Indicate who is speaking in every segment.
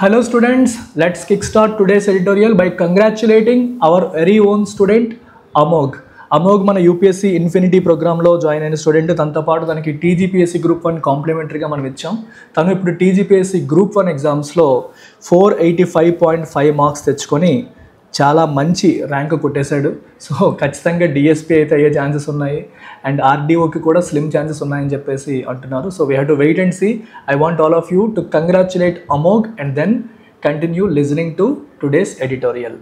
Speaker 1: Hello students, let's kickstart today's editorial by congratulating our very own student Amog. Amog మన UPSC infinity ప్రోగ్రామ్లో join అయిన student. తనతో పాటు తనకి టీజీపీఎస్సీ గ్రూప్ 1 కాంప్లిమెంటరీగా మనం ఇచ్చాం. తను ఇప్పుడు టీజీపీఎస్సీ గ్రూప్ 1 ఎగ్జామ్స్లో 485.5 మార్క్స్ తెచ్చుకొని చాలా మంచి ర్యాంక్ కొట్టేశాడు. సో ఖచ్చితంగా డిఎస్పీ అయితే అయ్యే ఛాన్సెస్ ఉన్నాయి అండ్ ఆర్డీఓకి కూడా స్లిమ్ ఛాన్సెస్ ఉన్నాయని చెప్పేసి అంటున్నారు. So we have to wait and see. I want all of you to congratulate Amogh and then continue listening to today's editorial.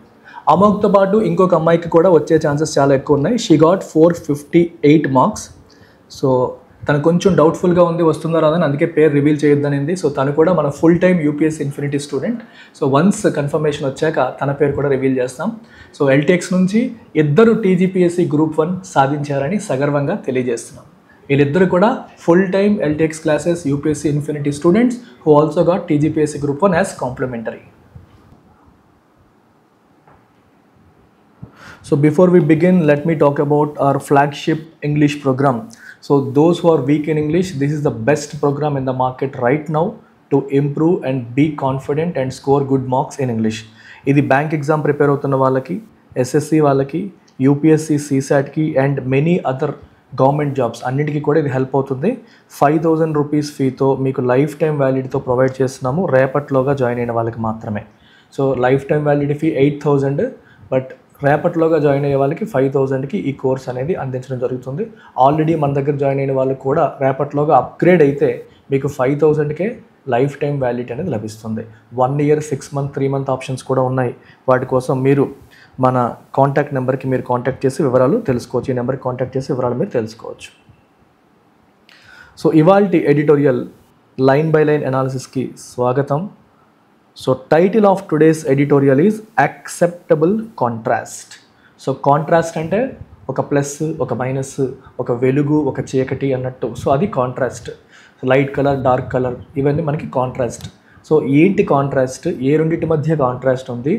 Speaker 1: అమోగ్తో పాటు ఇంకొక అమ్మాయికి కూడా వచ్చే ఛాన్సెస్ చాలా ఎక్కువ ఉన్నాయి. She got 458 marks. సో తను కొంచెం డౌట్ఫుల్గా ఉంది వస్తుందో రాదని, అందుకే పేరు రివీల్ చేయొద్దనింది. సో తను కూడా మన full time UPSC infinity student. So once confirmation వచ్చాక తన పేరు కూడా రివీల్ చేస్తాం. సో ఎల్టీఎక్స్ నుంచి ఇద్దరు టీజీపీఎస్సీ గ్రూప్ 1 సాధించారని సగర్వంగా తెలియజేస్తున్నాం. వీళ్ళిద్దరు కూడా full time LTX classes UPSC infinity students who also got TGPSC group 1 as complimentary. So before we begin, let me talk about our flagship English program. So those who are weak in English, this is the best program in the market right now to improve and be confident and score good marks in English. ఇది bank exam prepare అవుతున్న వాళ్ళకి, SSC వాళ్ళకి, UPSC సీసాట్కి and many other government jobs అన్నిటికీ కూడా ఇది help అవుతుంది. 5,000 rupees ఫీతో మీకు లైఫ్ టైం వ్యాలిడిటీతో ప్రొవైడ్ చేస్తున్నాము రేపట్లోగా జాయిన్ అయిన వాళ్ళకి మాత్రమే. So life time validity fee 8,000, but రేపట్లోగా జాయిన్ అయ్యే వాళ్ళకి 5,000కి ఈ కోర్స్ అనేది అందించడం జరుగుతుంది. ఆల్రెడీ మన దగ్గర జాయిన్ అయిన వాళ్ళకి కూడా రేపట్లోగా అప్గ్రేడ్ అయితే మీకు 5,000కే లైఫ్ టైం వ్యాలిడిటీ అనేది లభిస్తుంది. 1 ఇయర్, 6 మంత్, 3 మంత్ ఆప్షన్స్ కూడా ఉన్నాయి. వాటి కోసం మీరు మన కాంటాక్ట్ నెంబర్కి మీరు కాంటాక్ట్ చేసి వివరాలు తెలుసుకోవచ్చు. ఈ నెంబర్కి కాంటాక్ట్ చేసి వివరాలు మీరు తెలుసుకోవచ్చు. సో ఇవాల్టి ఎడిటోరియల్ లైన్ బై లైన్ అనాలిసిస్కి స్వాగతం. So title of today's editorial is acceptable contrast. So contrast అంటే ఒక ప్లస్, ఒక మైనస్, ఒక వెలుగు, ఒక చీకటి అన్నట్టు. సో అది contrast. Light colour, dark colour, ఇవన్నీ మనకి కాంట్రాస్ట్. సో ఏంటి కాంట్రాస్ట్, ఏ రెండింటి మధ్య కాంట్రాస్ట్ ఉంది,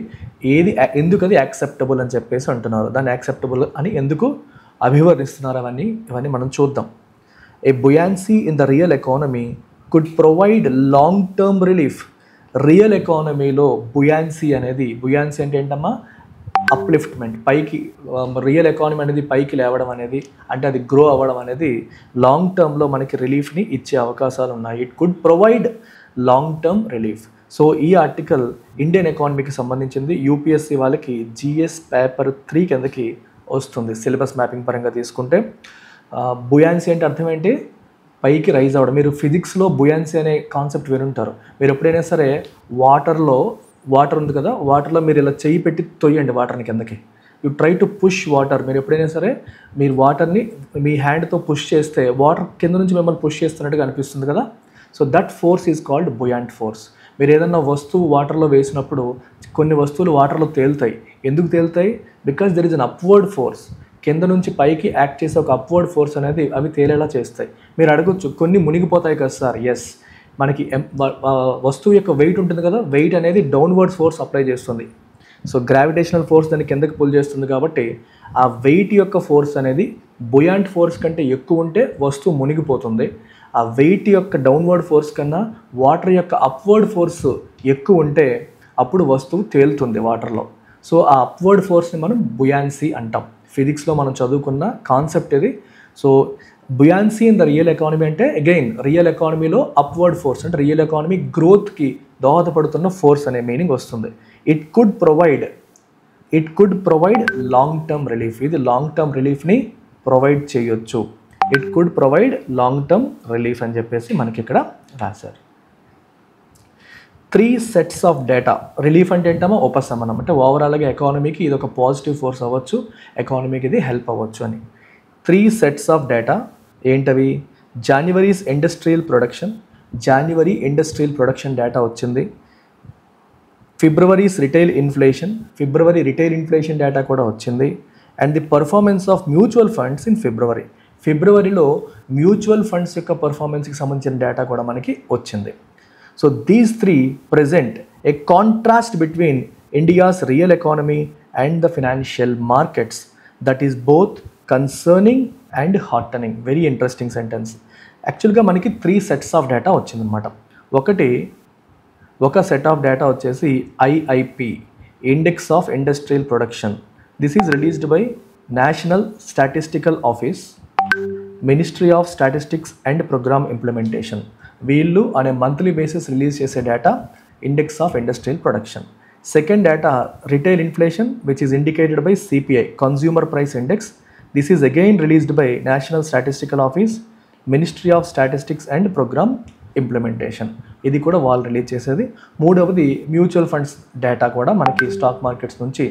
Speaker 1: ఏది ఎందుకు అది యాక్సెప్టబుల్ అని చెప్పేసి అంటున్నారు, దాన్ని యాక్సెప్టబుల్ అని ఎందుకు అభివర్ణిస్తున్నారు, ఇవన్నీ మనం చూద్దాం. A buoyancy in the real economy could provide long term relief. Real ఎకానమీలో బుయాన్సీ అంటే ఏంటమ్మా, అప్లిఫ్ట్మెంట్, పైకి రియల్ ఎకానమీ అనేది పైకి లేవడం అనేది, అంటే అది గ్రో అవ్వడం అనేది లాంగ్ టర్మ్లో మనకి రిలీఫ్ని ఇచ్చే అవకాశాలు ఉన్నాయి. It could provide long term relief. So ఈ ఆర్టికల్ ఇండియన్ ఎకానమీకి సంబంధించింది. యూపీఎస్సీ వాళ్ళకి జిఎస్ పేపర్ 3 కిందకి వస్తుంది సిలబస్ మ్యాపింగ్ పరంగా తీసుకుంటే. బుయాన్సీ అంటే అర్థం ఏంటి, పైకి రైజ్ అవ్వడం. మీరు ఫిజిక్స్లో బుయాన్సీ అనే కాన్సెప్ట్ వినుంటారు. మీరు ఎప్పుడైనా సరే వాటర్ ఉంది కదా, వాటర్లో మీరు ఇలా చెయ్యి పెట్టి తొయ్యండి వాటర్ని కిందకి. You try to push water. మీరు ఎప్పుడైనా సరే మీరు వాటర్ని మీ హ్యాండ్తో పుష్ చేస్తే వాటర్ కింద నుంచి మిమ్మల్ని పుష్ చేస్తున్నట్టుగా అనిపిస్తుంది కదా. So that force is called buoyant force. మీరు ఏదన్నా వస్తువు వాటర్లో వేసినప్పుడు కొన్ని వస్తువులు వాటర్లో తేలుతాయి. ఎందుకు తేలుతాయి? Because there is an upward force. కింద నుంచి పైకి యాక్ట్ చేసే ఒక అప్వర్డ్ ఫోర్స్ అనేది అవి తేలేలా చేస్తాయి. మీరు అడగొచ్చు, కొన్ని మునిగిపోతాయి కదా సార్. ఎస్, మనకి వస్తువు యొక్క వెయిట్ ఉంటుంది కదా, వెయిట్ అనేది డౌన్వర్డ్ ఫోర్స్ అప్లై చేస్తుంది. సో గ్రావిటేషనల్ ఫోర్స్ దాన్ని కిందకి పుల్ చేస్తుంది కాబట్టి ఆ వెయిట్ యొక్క ఫోర్స్ అనేది బుయాంట్ ఫోర్స్ కంటే ఎక్కువ ఉంటే వస్తువు మునిగిపోతుంది. ఆ వెయిట్ యొక్క డౌన్వర్డ్ ఫోర్స్ కన్నా వాటర్ యొక్క అప్వర్డ్ ఫోర్స్ ఎక్కువ ఉంటే అప్పుడు వస్తువు తేలుతుంది వాటర్లో. సో ఆ అప్వర్డ్ ఫోర్స్ని మనం బుయాన్సీ అంటాం. ఫిజిక్స్లో మనం చదువుకున్న కాన్సెప్ట్ ఇది. So buoyancy in the real economy అంటే అగైన్ రియల్ ఎకానమీలో అప్వర్డ్ ఫోర్స్ అంటే రియల్ ఎకానమీ గ్రోత్కి దోహదపడుతున్న ఫోర్స్ అనే మీనింగ్ వస్తుంది. It could provide long term relief. ఇది లాంగ్ టర్మ్ రిలీఫ్ని ప్రొవైడ్ చేయొచ్చు. It could provide long term relief అని చెప్పేసి మనకి ఇక్కడ రాశారు. 3 sets ఆఫ్ డేటా. రిలీఫ్ అంటే ఏంటమ్మా, ఉపశమనం. అంటే ఓవరాల్గా ఎకానమీకి ఇది ఒక పాజిటివ్ ఫోర్స్ అవ్వచ్చు, ఎకానమీకి ఇది హెల్ప్ అవ్వచ్చు అని. 3 sets ఆఫ్ డేటా ఏంటవి? జనవరి ఇండస్ట్రియల్ ప్రొడక్షన్ డేటా వచ్చింది. ఫిబ్రవరి రిటైల్ ఇన్ఫ్లేషన్ డేటా కూడా వచ్చింది. And the performance of mutual funds in ఫిబ్రవరిలో మ్యూచువల్ ఫండ్స్ యొక్క పర్ఫార్మెన్స్కి సంబంధించిన డేటా కూడా మనకి వచ్చింది. So these 3 present a contrast between India's real economy and the financial markets that is both concerning and heartening. Very interesting sentence. యాక్చువల్గా మనకి 3 sets of data వచ్చిందనమాట. ఒకటి ఒక సెట్ ఆఫ్ డేటా వచ్చేసి IIP, index of industrial production. This is released by National Statistical Office, Ministry of Statistics and Programme Implementation. వీళ్ళు అనే monthly basis release చేసే data index of industrial production. Second data retail inflation which is indicated by CPI, consumer price index. This is again released by National Statistical Office, Ministry of Statistics and Programme Implementation. ఇది కూడా వాళ్ళు release చేసేది. మూడవది mutual funds data కూడా మనకి stock markets నుంచి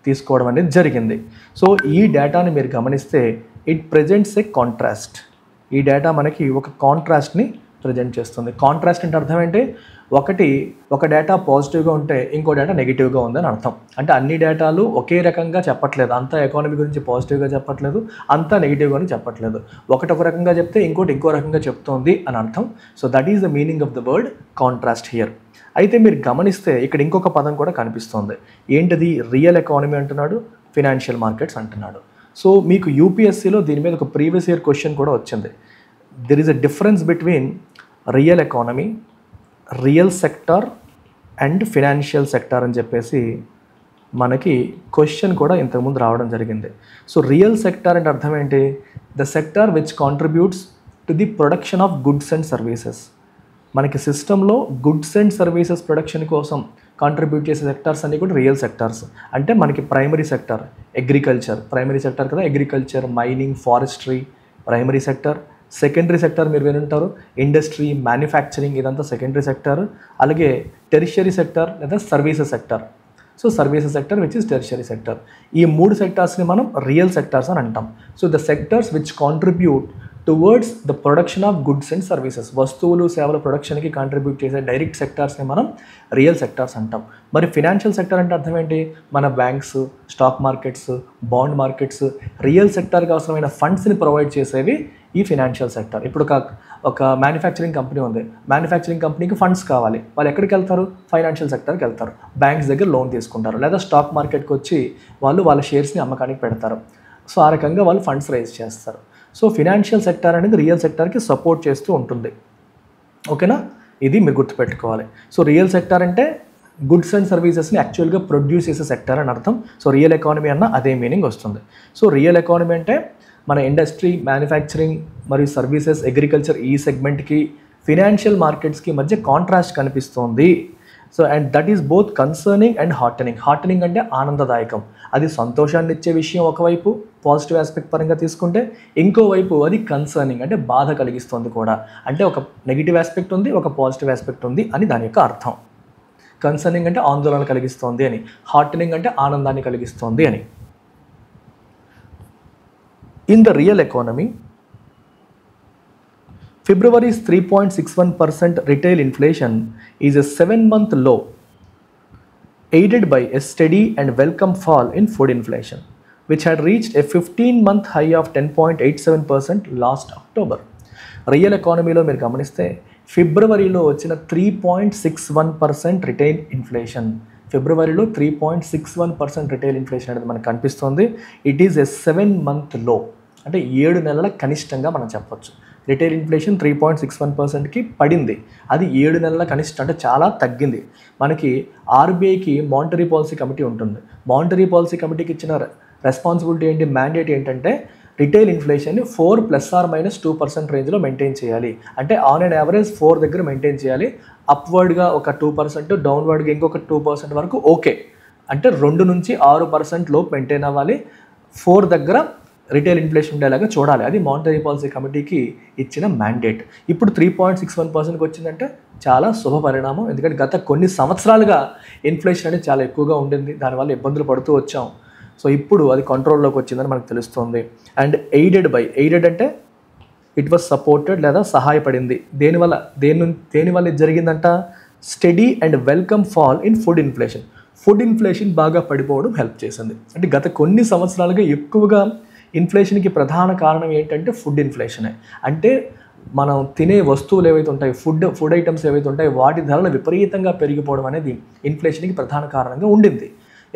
Speaker 1: తీసుకోవడం అనేది జరిగింది. సో ఈ డేటాని మీరు గమనిస్తే ఇట్ ప్రజెంట్స్ ఏ కాంట్రాస్ట్. ఈ డేటా మనకి ఒక కాంట్రాస్ట్ని ప్రజెంట్ చేస్తుంది. కాంట్రాస్ట్ అంటే అర్థం ఏంటి? ఒక డేటా పాజిటివ్గా ఉంటే ఇంకో డేటా నెగిటివ్గా ఉందని అర్థం. అంటే అన్ని డేటాలు ఒకే రకంగా చెప్పట్లేదు. అంతా ఎకానమీ గురించి పాజిటివ్గా చెప్పట్లేదు, అంతా నెగిటివ్గా చెప్పట్లేదు. ఒకటి ఒక రకంగా చెప్తే ఇంకోటి ఇంకో రకంగా చెప్తోంది అని అర్థం. So that is the meaning of the word contrast here. అయితే మీరు గమనిస్తే ఇక్కడ ఇంకొక పదం కూడా కనిపిస్తుంది. ఏంటది? రియల్ ఎకానమీ అంటున్నాడు, ఫినాన్షియల్ మార్కెట్స్ అంటున్నాడు. సో మీకు యూపీఎస్సీలో దీని మీద ఒక ప్రీవియస్ ఇయర్ క్వశ్చన్ కూడా వచ్చింది. There is a difference between real economy, real sector and financial sector అని చెప్పేసి మనకి క్వశ్చన్ కూడా ఇంతకుముందు రావడం జరిగింది. సో రియల్ సెక్టార్ అంటే అర్థం ఏంటి? The sector which contributes to the production of goods and services. మనకి సిస్టంలో గుడ్స్ అండ్ సర్వీసెస్ ప్రొడక్షన్ కోసం కాంట్రిబ్యూట్ చేసే సెక్టార్స్ అన్నీ కూడా రియల్ సెక్టార్స్. అంటే మనకి primary sector agriculture, primary sector కదా agriculture, mining, forestry primary sector. Secondary sector మీరు వినుంటారు, ఇండస్ట్రీ, మ్యానుఫ్యాక్చరింగ్, ఇదంతా సెకండరీ సెక్టార్. అలాగే టెరిషరీ సెక్టార్ లేదా services sector. So services sector which is tertiary sector. ఈ మూడు సెక్టార్స్ని మనం రియల్ సెక్టార్స్ అని అంటాం. So the sectors which contribute towards the production of goods and services, వస్తువులు సేవల ప్రొడక్షన్కి కాంట్రిబ్యూట్ చేసే డైరెక్ట్ సెక్టార్స్ని మనం రియల్ సెక్టార్స్ అంటాం. మరి ఫినాన్షియల్ సెక్టర్ అంటే అర్థం ఏంటి? మన banks, stock markets, bond markets, real సెక్టార్కి అవసరమైన ఫండ్స్ని ప్రొవైడ్ చేసేవి ఈ ఫినాన్షియల్ సెక్టర్. ఇప్పుడు ఒక మ్యానుఫ్యాక్చరింగ్ కంపెనీ ఉంది, మ్యానుఫ్యాక్చరింగ్ కంపెనీకి ఫండ్స్ కావాలి, వాళ్ళు ఎక్కడికి వెళ్తారు? ఫైనాన్షియల్ సెక్టర్కి వెళ్తారు, బ్యాంక్స్ దగ్గర లోన్ తీసుకుంటారు, లేదా స్టాక్ మార్కెట్కి వచ్చి వాళ్ళు వాళ్ళ షేర్స్ని అమ్మకానికి పెడతారు. సో ఆ రకంగా వాళ్ళు ఫండ్స్ రైజ్ చేస్తారు. సో ఫినాన్షియల్ సెక్టర్ అనేది రియల్ సెక్టార్కి సపోర్ట్ చేస్తూ ఉంటుంది. ఓకేనా? ఇది మీరు గుర్తుపెట్టుకోవాలి. సో రియల్ సెక్టార్ అంటే గుడ్స్ అండ్ సర్వీసెస్ని యాక్చువల్గా ప్రొడ్యూస్ చేసే సెక్టర్ అని అర్థం. సో రియల్ ఎకానమీ అన్న అదే మీనింగ్ వస్తుంది. సో రియల్ ఎకానమీ అంటే మన ఇండస్ట్రీ, మ్యానుఫ్యాక్చరింగ్ మరియు సర్వీసెస్, అగ్రికల్చర్ ఈ సెగ్మెంట్కి ఫినాన్షియల్ మార్కెట్స్కి మధ్య కాంట్రాస్ట్ కనిపిస్తోంది. So and that is both concerning and heartening. Heartening అంటే ఆనందదాయకం, అది సంతోషాన్ని ఇచ్చే విషయం ఒకవైపు పాజిటివ్ ఆస్పెక్ట్ పరంగా తీసుకుంటే, ఇంకోవైపు అది కన్సర్నింగ్ అంటే బాధ కలిగిస్తుంది కూడా. అంటే ఒక నెగిటివ్ ఆస్పెక్ట్ ఉంది, ఒక పాజిటివ్ ఆస్పెక్ట్ ఉంది అని దాని యొక్క అర్థం. కన్సర్నింగ్ అంటే ఆందోళన కలిగిస్తోంది అని, హార్టనింగ్ అంటే ఆనందాన్ని కలిగిస్తోంది అని. In the real economy, February's 3.61% retail inflation is a 7-month low, aided by a steady and welcome fall in food inflation, which had reached a 15-month high of 10.87% last October. Real ఎకానమీలో మీరు గమనిస్తే ఫిబ్రవరిలో వచ్చిన 3.61% retail inflation, ఫిబ్రవరిలో 3.61% retail inflation అనేది మనకు కనిపిస్తుంది. It is a 7-month లో, అంటే 7 నెలల కనిష్టంగా మనం చెప్పొచ్చు. రిటైల్ ఇన్ఫ్లేషన్ 3.61%కి పడింది, అది 7 నెలల కనిష్టం, అంటే చాలా తగ్గింది. మనకి ఆర్బీఐకి మానిటరీ పాలసీ కమిటీ ఉంటుంది. మానిటరీ పాలసీ కమిటీకి ఇచ్చిన రెస్పాన్సిబిలిటీ ఏంటి, మ్యాండేట్ ఏంటంటే రిటైల్ ఇన్ఫ్లేషన్ని 4 ± 2% రేంజ్లో మెయింటైన్ చేయాలి. అంటే ఆన్ అండ్ యావరేజ్ 4 దగ్గర మెయింటైన్ చేయాలి. అప్వర్డ్గా ఒక 2%, డౌన్వర్డ్గా ఇంకొక 2% వరకు ఓకే. అంటే 2 నుంచి 6% లోపు మెయింటైన్ అవ్వాలి. 4 దగ్గర రిటైల్ ఇన్ఫ్లేషన్ ఉండేలాగా చూడాలి. అది మానిటరీ పాలసీ కమిటీకి ఇచ్చిన మ్యాండేట్. ఇప్పుడు 3.61%కి వచ్చిందంటే చాలా శుభ పరిణామం. ఎందుకంటే గత కొన్ని సంవత్సరాలుగా ఇన్ఫ్లేషన్ అనేది చాలా ఎక్కువగా ఉండింది, దానివల్ల ఇబ్బందులు పడుతూ వచ్చాం. సో ఇప్పుడు అది కంట్రోల్లోకి వచ్చిందని మనకు తెలుస్తుంది. అండ్ ఎయిడెడ్ అంటే ఇట్ వాజ్ సపోర్టెడ్ లేదా సహాయపడింది. దేనివల్ల ఇది జరిగిందంట? Study and welcome fall in food inflation. Food inflation బాగా పడిపోవడం హెల్ప్ చేసింది. అంటే గత కొన్ని సంవత్సరాలుగా ఎక్కువగా ఇన్ఫ్లేషన్కి ప్రధాన కారణం ఏంటంటే ఫుడ్ ఇన్ఫ్లేషనే. అంటే మనం తినే వస్తువులు ఏవైతే ఉంటాయి, ఫుడ్ ఐటమ్స్ ఏవైతే ఉంటాయి, వాటి ధరలు విపరీతంగా పెరిగిపోవడం అనేది ఇన్ఫ్లేషన్కి ప్రధాన కారణంగా ఉండింది.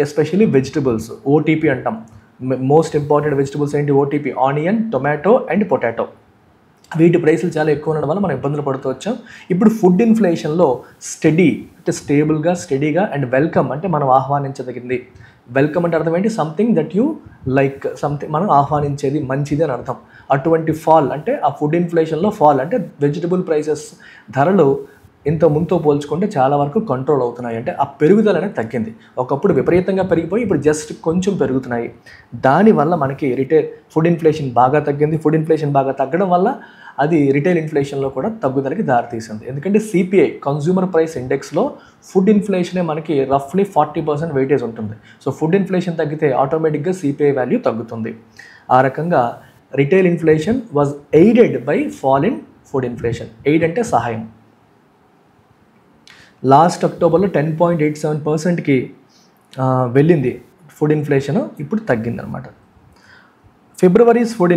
Speaker 1: ఎస్పెషల్లీ వెజిటబుల్స్, ఓటీపీ అంటాం. మోస్ట్ ఇంపార్టెంట్ వెజిటబుల్స్ ఏంటి? OTP, onion, tomato and potato. వీటి ప్రైసులు చాలా ఎక్కువ ఉండడం వల్ల మనం ఇబ్బందులు పడుతూ వచ్చాం. ఇప్పుడు ఫుడ్ ఇన్ఫ్లేషన్లో స్టడీ అంటే స్టేబుల్గా, స్టడీగా అండ్ వెల్కమ్ అంటే మనం ఆహ్వానించదగింది. వెల్కమ్ అంటే అర్థం ఏంటి? Something that you like, something మనం ఆహ్వానించేది, మంచిది అని అర్థం. అటువంటి ఫాల్ అంటే ఆ ఫుడ్ ఇన్ఫ్లేషన్లో ఫాల్ అంటే వెజిటబుల్ ప్రైసెస్ ధరలు ఇంత ముందుతో పోల్చుకుంటే చాలా వరకు కంట్రోల్ అవుతున్నాయి. అంటే ఆ పెరుగుదల అనేది తగ్గింది. ఒకప్పుడు విపరీతంగా పెరిగిపోయి ఇప్పుడు జస్ట్ కొంచెం పెరుగుతున్నాయి. దానివల్ల మనకి ఫుడ్ ఇన్ఫ్లేషన్ బాగా తగ్గింది. ఫుడ్ ఇన్ఫ్లేషన్ బాగా తగ్గడం వల్ల అది రిటైల్ ఇన్ఫ్లేషన్లో కూడా తగ్గుదలకి దారితీసింది. ఎందుకంటే సిపిఐ కన్జ్యూమర్ ప్రైస్ ఇండెక్స్లో ఫుడ్ ఇన్ఫ్లేషనే మనకి రఫ్లీ 40% వెయిటేజ్ ఉంటుంది. సో ఫుడ్ ఇన్ఫ్లేషన్ తగ్గితే ఆటోమేటిక్గా సిపిఐ వాల్యూ తగ్గుతుంది. ఆ రకంగా retail inflation was aided by fall in food inflation. Aid అంటే సహాయం. లాస్ట్ అక్టోబర్లో 10.87%కి వెళ్ళింది ఫుడ్ ఇన్ఫ్లేషన్, ఇప్పుడు తగ్గిందనమాట. February's food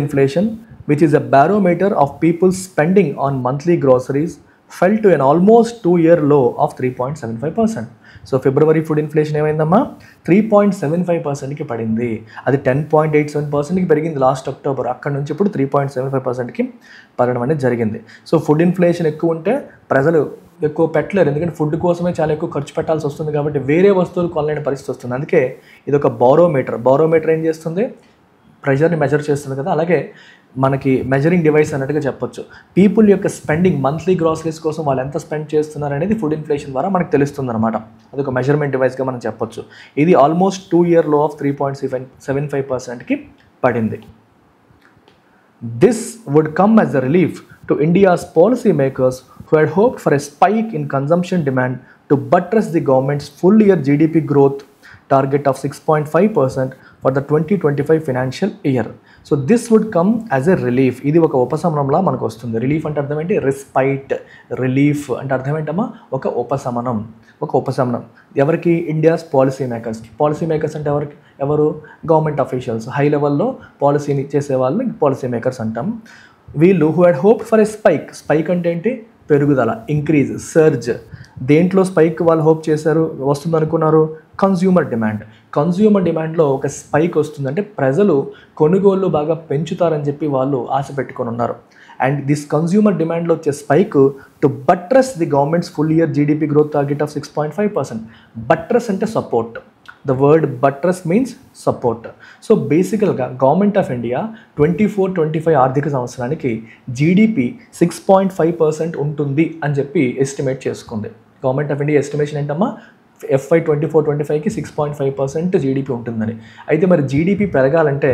Speaker 1: inflation, which is a barometer of people's spending on monthly groceries, fell to an almost 2-year low of 3.75%. So February food inflation ఏమైందమ్మా? 3.75%కి పడింది. అది 10.87%కి పెరిగింది last October. అక్కడ నుంచి ఇప్పుడు 3.75%కి పడడం అనేది జరిగింది. సో ఫుడ్ ఇన్ఫ్లేషన్ ఎక్కువ ఉంటే ప్రజలు ఎక్కువ పెట్టలేరు, ఎందుకంటే ఫుడ్ కోసమే చాలా ఎక్కువ ఖర్చు పెట్టాల్సి వస్తుంది కాబట్టి వేరే వస్తువులు కొనలేని పరిస్థితి వస్తుంది. అందుకే ఇది ఒక బారోమీటర్ ఏం చేస్తుంది? ప్రెషర్ని మెజర్ చేస్తుంది కదా, అలాగే మనకి మెజరింగ్ డివైస్ అన్నట్టుగా చెప్పొచ్చు. పీపుల్ యొక్క స్పెండింగ్ మంత్లీ గ్రాసరీస్ కోసం వాళ్ళు ఎంత స్పెండ్ చేస్తున్నారు అనేది ఫుడ్ ఇన్ఫ్లేషన్ ద్వారా మనకు తెలుస్తుంది అనమాట. అది ఒక మెజర్మెంట్ డివైస్గా మనం చెప్పొచ్చు. ఇది ఆల్మోస్ట్ 2-year low of 3.75%కి పడింది. This would come as a relief to India's policy makers who had hoped for a spike in consumption demand to buttress the government's full-year GDP growth target of 6.5% for the 2025 financial year. So this would come as a relief. ఇది ఒక ఉపశమనంలా మనకు వస్తుంది. Relief అంటే అర్థం ఏంటి? Respite. Relief అంటే అర్థం ఏంటమ్మా? ఒక ఉపశమనం. ఎవరికి? ఇండియాస్ పాలసీ మేకర్స్ అంటే ఎవరు? గవర్నమెంట్ అఫీషియల్స్, హై లెవెల్లో పాలసీని చేసే వాళ్ళని పాలసీ మేకర్స్ అంటాం. వీళ్ళు who had hoped for a spike అంటే ఏంటి? పెరుగుదల, ఇంక్రీజ్, సర్జ్. దేంట్లో స్పైక్ వాళ్ళు హోప్ చేశారు వస్తుంది అనుకున్నారు? కన్జ్యూమర్ డిమాండ్లో ఒక స్పైక్ వస్తుందంటే ప్రజలు కొనుగోళ్ళు బాగా పెంచుతారని చెప్పి వాళ్ళు ఆశ పెట్టుకొని ఉన్నారు. అండ్ దిస్ కన్జ్యూమర్ డిమాండ్లో వచ్చే spike to buttress the government's full year GDP growth target of 6.5%. Buttress అంటే support. The word buttress means support. So బేసికల్గా గవర్నమెంట్ ఆఫ్ ఇండియా 24-25 ఆర్థిక సంవత్సరానికి జీడిపి 6.5% ఉంటుంది అని చెప్పి ఎస్టిమేట్ చేసుకుంది. గవర్నమెంట్ ఆఫ్ ఇండియా ఎస్టిమేషన్ ఏంటమ్మా? FY 24-25కి 6.5% జీడిపి ఉంటుందని. అయితే మరి జీడిపి పెరగాలంటే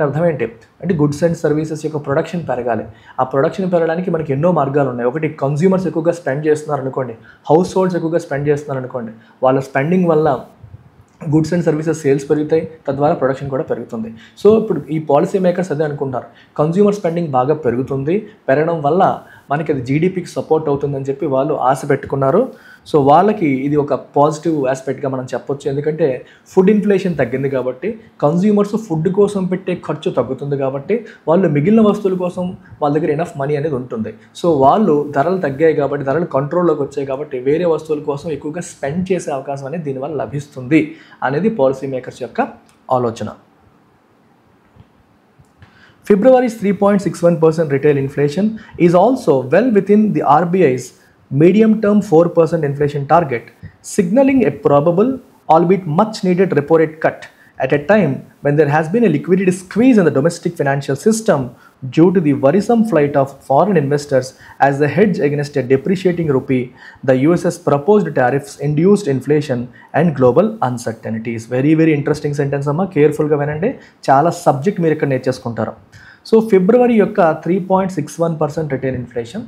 Speaker 1: అర్థం ఏంటి? అంటే గుడ్స్ అండ్ సర్వీసెస్ యొక్క ప్రొడక్షన్ పెరగాలి. ఆ ప్రొడక్షన్ పెరగడానికి మనకి ఎన్నో మార్గాలు ఉన్నాయి. ఒకటి, కన్జ్యూమర్స్ ఎక్కువగా స్పెండ్ చేస్తున్నారు అనుకోండి, హౌస్ హోల్డ్స్ ఎక్కువగా స్పెండ్ చేస్తున్నారు అనుకోండి, వాళ్ళ స్పెండింగ్ వల్ల గుడ్స్ అండ్ సర్వీసెస్ సేల్స్ పెరుగుతాయి, తద్వారా ప్రొడక్షన్ కూడా పెరుగుతుంది. సో ఇప్పుడు ఈ పాలసీ మేకర్స్ అదే అనుకుంటారు, కన్జ్యూమర్ స్పెండింగ్ బాగా పెరగడం వల్ల మనకి అది జీడిపికి సపోర్ట్ అవుతుందని చెప్పి వాళ్ళు ఆశ పెట్టుకున్నారు. సో వాళ్ళకి ఇది ఒక పాజిటివ్ ఆస్పెక్ట్గా మనం చెప్పొచ్చు. ఎందుకంటే ఫుడ్ ఇన్ఫ్లేషన్ తగ్గింది కాబట్టి, కన్జ్యూమర్స్ ఫుడ్ కోసం పెట్టే ఖర్చు తగ్గుతుంది కాబట్టి, వాళ్ళు మిగిలిన వస్తువుల కోసం వాళ్ళ దగ్గర ఎనఫ్ మనీ అనేది ఉంటుంది. సో వాళ్ళు ధరలు తగ్గాయి కాబట్టి, ధరలు కంట్రోల్లోకి వచ్చాయి కాబట్టి వేరే వస్తువుల కోసం ఎక్కువగా స్పెండ్ చేసే అవకాశం అనేది దీనివల్ల లభిస్తుంది అనేది పాలసీ మేకర్స్ యొక్క ఆలోచన. February's 3.61% retail inflation is also well within the RBI's medium-term 4% inflation target, signaling a probable, albeit much-needed repo rate cut at a time when there has been a liquidity squeeze in the domestic financial system due to the worrisome flight of foreign investors as a hedge against a depreciating rupee, the US's proposed tariffs induced inflation and global uncertainties. Very, very interesting sentence amma, careful ga vinandi, chaala subject meer ikkada నేర్చేసుకుంటారు. So ఫిబ్రవరి యొక్క 3.61% retail inflation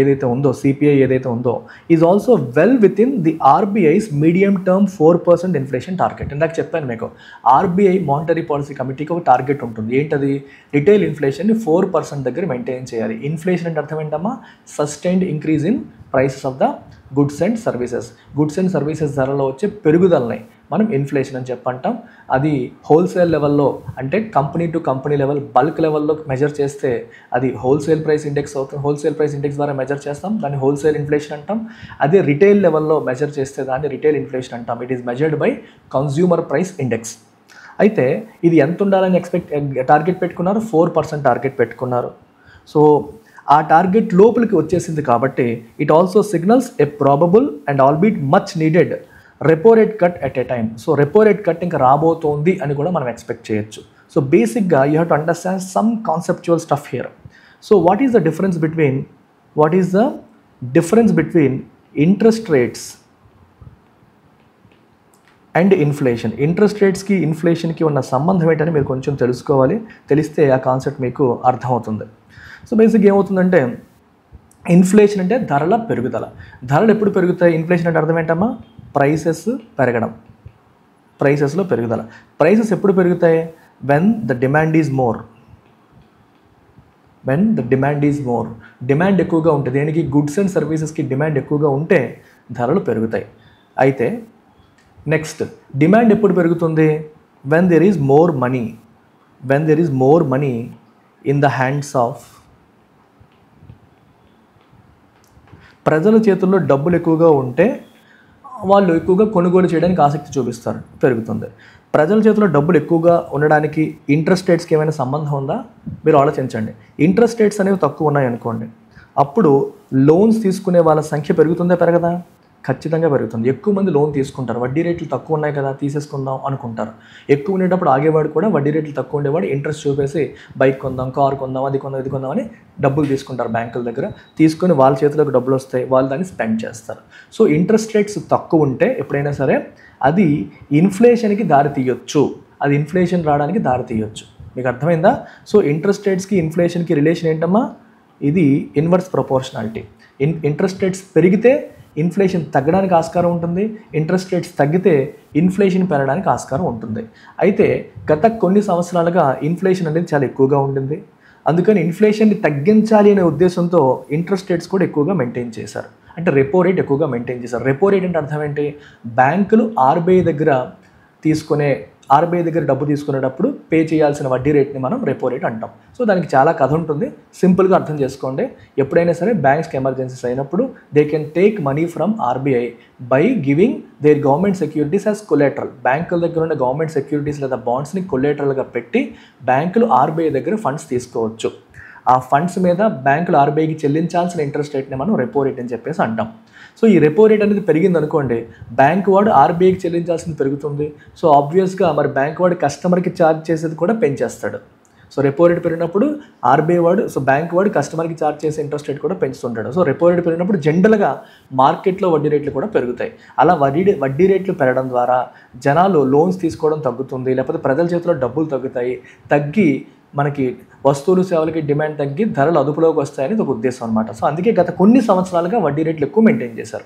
Speaker 1: ఏదైతే ఉందో, CPI ఏదైతే ఉందో, is also well within the RBI's medium term 4% inflation target. ఇందాక చెప్పాను మీకు, ఆర్బీఐ మానిటరీ పాలసీ కమిటీకి ఒక టార్గెట్ ఉంటుంది. ఏంటది? రిటైల్ ఇన్ఫ్లేషన్ని 4% దగ్గర మెయింటైన్ చేయాలి. ఇన్ఫ్లేషన్ అంటే అర్థం ఏంటమ్మా? Sustained increase in prices of the goods and services ధరలో వచ్చే పెరుగుదలని మనం ఇన్ఫ్లేషన్ అని చెప్పంటాం. అది హోల్సేల్ లెవెల్లో అంటే company to company level, bulk లెవెల్లో మెజర్ చేస్తే అది హోల్సేల్ ప్రైస్ ఇండెక్స్ అవుతుంది. హోల్సేల్ ప్రైస్ ఇండెక్స్ ద్వారా మెజర్ చేస్తాం, దాన్ని హోల్సేల్ ఇన్ఫ్లేషన్ అంటాం. అదే రిటైల్ లెవెల్లో మెజర్ చేస్తే దాన్ని రిటైల్ ఇన్ఫ్లేషన్ అంటాం. It is measured by consumer price index. అయితే ఇది ఎంత ఉండాలని టార్గెట్ పెట్టుకున్నారు? 4% టార్గెట్ పెట్టుకున్నారు. సో ఆ టార్గెట్ లోపలికి వచ్చేసింది కాబట్టి it also signals a probable and albeit much needed repo rate cut at a time. So repo rate cut ఇంకా రాబోతోంది అని కూడా మనం ఎక్స్పెక్ట్ చేయొచ్చు. సో బేసిక్గా you have to understand some conceptual stuff here. So what is the difference between interest rates and inflation? Interest రేట్స్కి ఇన్ఫ్లేషన్కి ఉన్న సంబంధం ఏంటని మీరు కొంచెం తెలుసుకోవాలి. తెలిస్తే ఆ కాన్సెప్ట్ మీకు అర్థమవుతుంది. సో బేసిక్గా ఏమవుతుందంటే ఇన్ఫ్లేషన్ అంటే ధరల పెరుగుదల. ధరలు ఎప్పుడు పెరుగుతాయి? ఇన్ఫ్లేషన్ అంటే అర్థం ఏంటమ్మా? ప్రైసెస్ పెరగడం, ప్రైసెస్లో పెరుగుదల. ప్రైసెస్ ఎప్పుడు పెరుగుతాయి? When the demand is more. Demand ఎక్కువగా ఉంటుంది. దేనికి? గుడ్స్ అండ్ సర్వీసెస్కి డిమాండ్ ఎక్కువగా ఉంటే ధరలు పెరుగుతాయి. అయితే నెక్స్ట్ డిమాండ్ ఎప్పుడు పెరుగుతుంది? When there is more money in the hands of, ప్రజల చేతుల్లో డబ్బులు ఎక్కువగా ఉంటే వాళ్ళు ఎక్కువగా కొనుగోలు చేయడానికి ఆసక్తి చూపిస్తారు, పెరుగుతుంది. ప్రజల చేతిలో డబ్బులు ఎక్కువగా ఉండడానికి ఇంట్రెస్ట్ రేట్స్కి ఏమైనా సంబంధం ఉందా? మీరు ఆలోచించండి. ఇంట్రెస్ట్ రేట్స్ అనేవి తక్కువ ఉన్నాయి అనుకోండి, అప్పుడు లోన్స్ తీసుకునే వాళ్ళ సంఖ్య పెరుగుతుందా పెరగదా? ఖచ్చితంగా పెరుగుతుంది. ఎక్కువ మంది లోన్ తీసుకుంటారు. వడ్డీ రేట్లు తక్కువ ఉన్నాయి కదా తీసేసుకుందాం అనుకుంటారు. ఎక్కువ ఉండేటప్పుడు ఆగేవాడు కూడా వడ్డీ రేట్లు తక్కువ ఉండేవాడు ఇంట్రెస్ట్ చూపేసి బైక్ కొందాం, కారు కొందాం, అది కొందాం, ఇది కొందాం అని డబ్బులు తీసుకుంటారు బ్యాంకుల దగ్గర. తీసుకొని వాళ్ళ చేతిలోకి డబ్బులు వస్తాయి, వాళ్ళు దాన్ని స్పెండ్ చేస్తారు. సో ఇంట్రెస్ట్ రేట్స్ తక్కువ ఉంటే ఎప్పుడైనా సరే అది ఇన్ఫ్లేషన్కి దారి తీయొచ్చు, అది ఇన్ఫ్లేషన్ రావడానికి దారి తీయొచ్చు. మీకు అర్థమైందా? సో ఇంట్రెస్ట్ రేట్స్కి ఇన్ఫ్లేషన్కి రిలేషన్ ఏంటమ్మా? ఇది ఇన్వర్స్ ప్రపోర్షనాలిటీ. ఇంట్రెస్ట్ రేట్స్ పెరిగితే ఇన్ఫ్లేషన్ తగ్గడానికి ఆస్కారం ఉంటుంది, ఇంట్రెస్ట్ రేట్స్ తగ్గితే ఇన్ఫ్లేషన్ పెరగడానికి ఆస్కారం ఉంటుంది. అయితే గత కొన్ని సంవత్సరాలుగా ఇన్ఫ్లేషన్ అనేది చాలా ఎక్కువగా ఉంటుంది. అందుకని ఇన్ఫ్లేషన్ని తగ్గించాలి అనే ఉద్దేశంతో ఇంట్రెస్ట్ రేట్స్ కూడా ఎక్కువగా మెయింటైన్ చేశారు. అంటే రెపో రేట్ ఎక్కువగా మెయింటైన్ చేశారు. రెపో రేట్ అంటే అర్థం ఏంటి? బ్యాంకులు ఆర్బీఐ దగ్గర డబ్బు తీసుకునేటప్పుడు పే చేయాల్సిన వడ్డీ రేట్ని మనం రెపో రేట్ అంటాం. సో దానికి చాలా కథ ఉంటుంది, సింపుల్గా అర్థం చేసుకోండి. ఎప్పుడైనా సరే బ్యాంక్స్కి ఎమర్జెన్సీస్ అయినప్పుడు they can take money from RBI by giving their government securities as collateral. బ్యాంకుల దగ్గర ఉన్న గవర్నమెంట్ సెక్యూరిటీస్ లేదా బాండ్స్ని కొలేటరల్గా పెట్టి బ్యాంకులు ఆర్బీఐ దగ్గర ఫండ్స్ తీసుకోవచ్చు. ఆ ఫండ్స్ మీద బ్యాంకులు ఆర్బీఐకి చెల్లించాల్సిన ఇంట్రెస్ట్ రేట్ని మనం రెపో రేట్ అని చెప్పేసి అంటాం. సో ఈ రెపో రేట్ అనేది పెరిగింది అనుకోండి, బ్యాంక్ వాడు ఆర్బీఐకి చెల్లించాల్సింది పెరుగుతుంది. సో ఆబ్వియస్గా మరి బ్యాంక్ వాడు కస్టమర్కి ఛార్జ్ చేసేది కూడా పెంచేస్తాడు. సో రెపో రేట్ పెరిగినప్పుడు బ్యాంక్ వాడు కస్టమర్కి ఛార్జ్ చేసే ఇంట్రెస్ట్ రేట్ కూడా పెంచుతుంటాడు. సో రెపో రేట్ పెరిగినప్పుడు జనరల్గా మార్కెట్లో వడ్డీ రేట్లు కూడా పెరుగుతాయి. అలా వడ్డీ రేట్లు పెరగడం ద్వారా జనాలు లోన్స్ తీసుకోవడం తగ్గుతుంది, లేకపోతే ప్రజల చేతిలో డబ్బులు తగ్గి మనకి వస్తువులు సేవలకి డిమాండ్ తగ్గి ధరలు అదుపులోకి వస్తాయని ఒక ఉద్దేశం అనమాట. సో అందుకే గత కొన్ని సంవత్సరాలుగా వడ్డీ రేట్లు ఎక్కువ మెయింటైన్ చేశారు.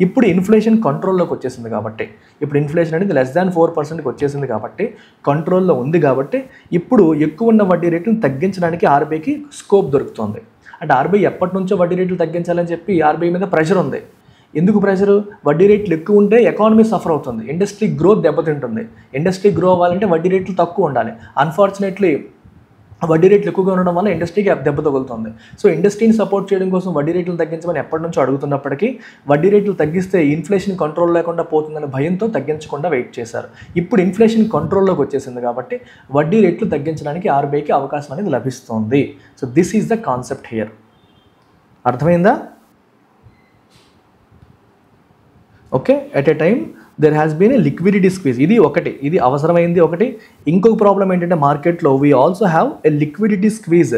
Speaker 1: ఇప్పుడు ఇన్ఫ్లేషన్ కంట్రోల్లోకి వచ్చేసింది కాబట్టి, ఇప్పుడు ఇన్ఫ్లేషన్ అనేది <4%కి వచ్చేసింది కాబట్టి, కంట్రోల్లో ఉంది కాబట్టి ఇప్పుడు ఎక్కువ ఉన్న వడ్డీ రేట్లను తగ్గించడానికి ఆర్బీఐకి స్కోప్ దొరుకుతుంది. అంటే ఆర్బీఐ ఎప్పటి నుంచో వడ్డీ రేట్లు తగ్గించాలని చెప్పి ఆర్బీఐ మీద ప్రెషర్ ఉంది. ఎందుకు ప్రెషరు? వడ్డీ రేట్లు ఎక్కువ ఉంటే ఎకానమీ సఫర్ అవుతుంది, ఇండస్ట్రీ గ్రోత్ దెబ్బతింటుంది. ఇండస్ట్రీ గ్రో అవ్వాలంటే వడ్డీ రేట్లు తక్కువ ఉండాలి. అన్ఫార్చునేట్లీ వడ్డీ రేట్లు ఎక్కువగా ఉండడం వల్ల ఇండస్ట్రీకి దెబ్బ తగులుతుంది. సో ఇండస్ట్రీని సపోర్ట్ చేయడం కోసం వడ్డీ రేట్లు తగ్గించమని ఎప్పటి నుంచో అడుగుతున్నప్పటికీ వడ్డీ రేట్లు తగ్గిస్తే ఇన్ఫ్లేషన్ కంట్రోల్ లేకుండా పోతుందనే భయంతో తగ్గించకుండా వెయిట్ చేశారు. ఇప్పుడు ఇన్ఫ్లేషన్ కంట్రోల్లోకి వచ్చేసింది కాబట్టి వడ్డీ రేట్లు తగ్గించడానికి ఆర్బీఐకి అవకాశం అనేది లభిస్తుంది. So this is the concept here. అర్థమైందా? Okay. At a time there has been a liquidity squeeze. ఇది అవసరమైంది ఒకటి. ఇంకొక ప్రాబ్లం ఏంటంటే మార్కెట్లో we also have a liquidity squeeze.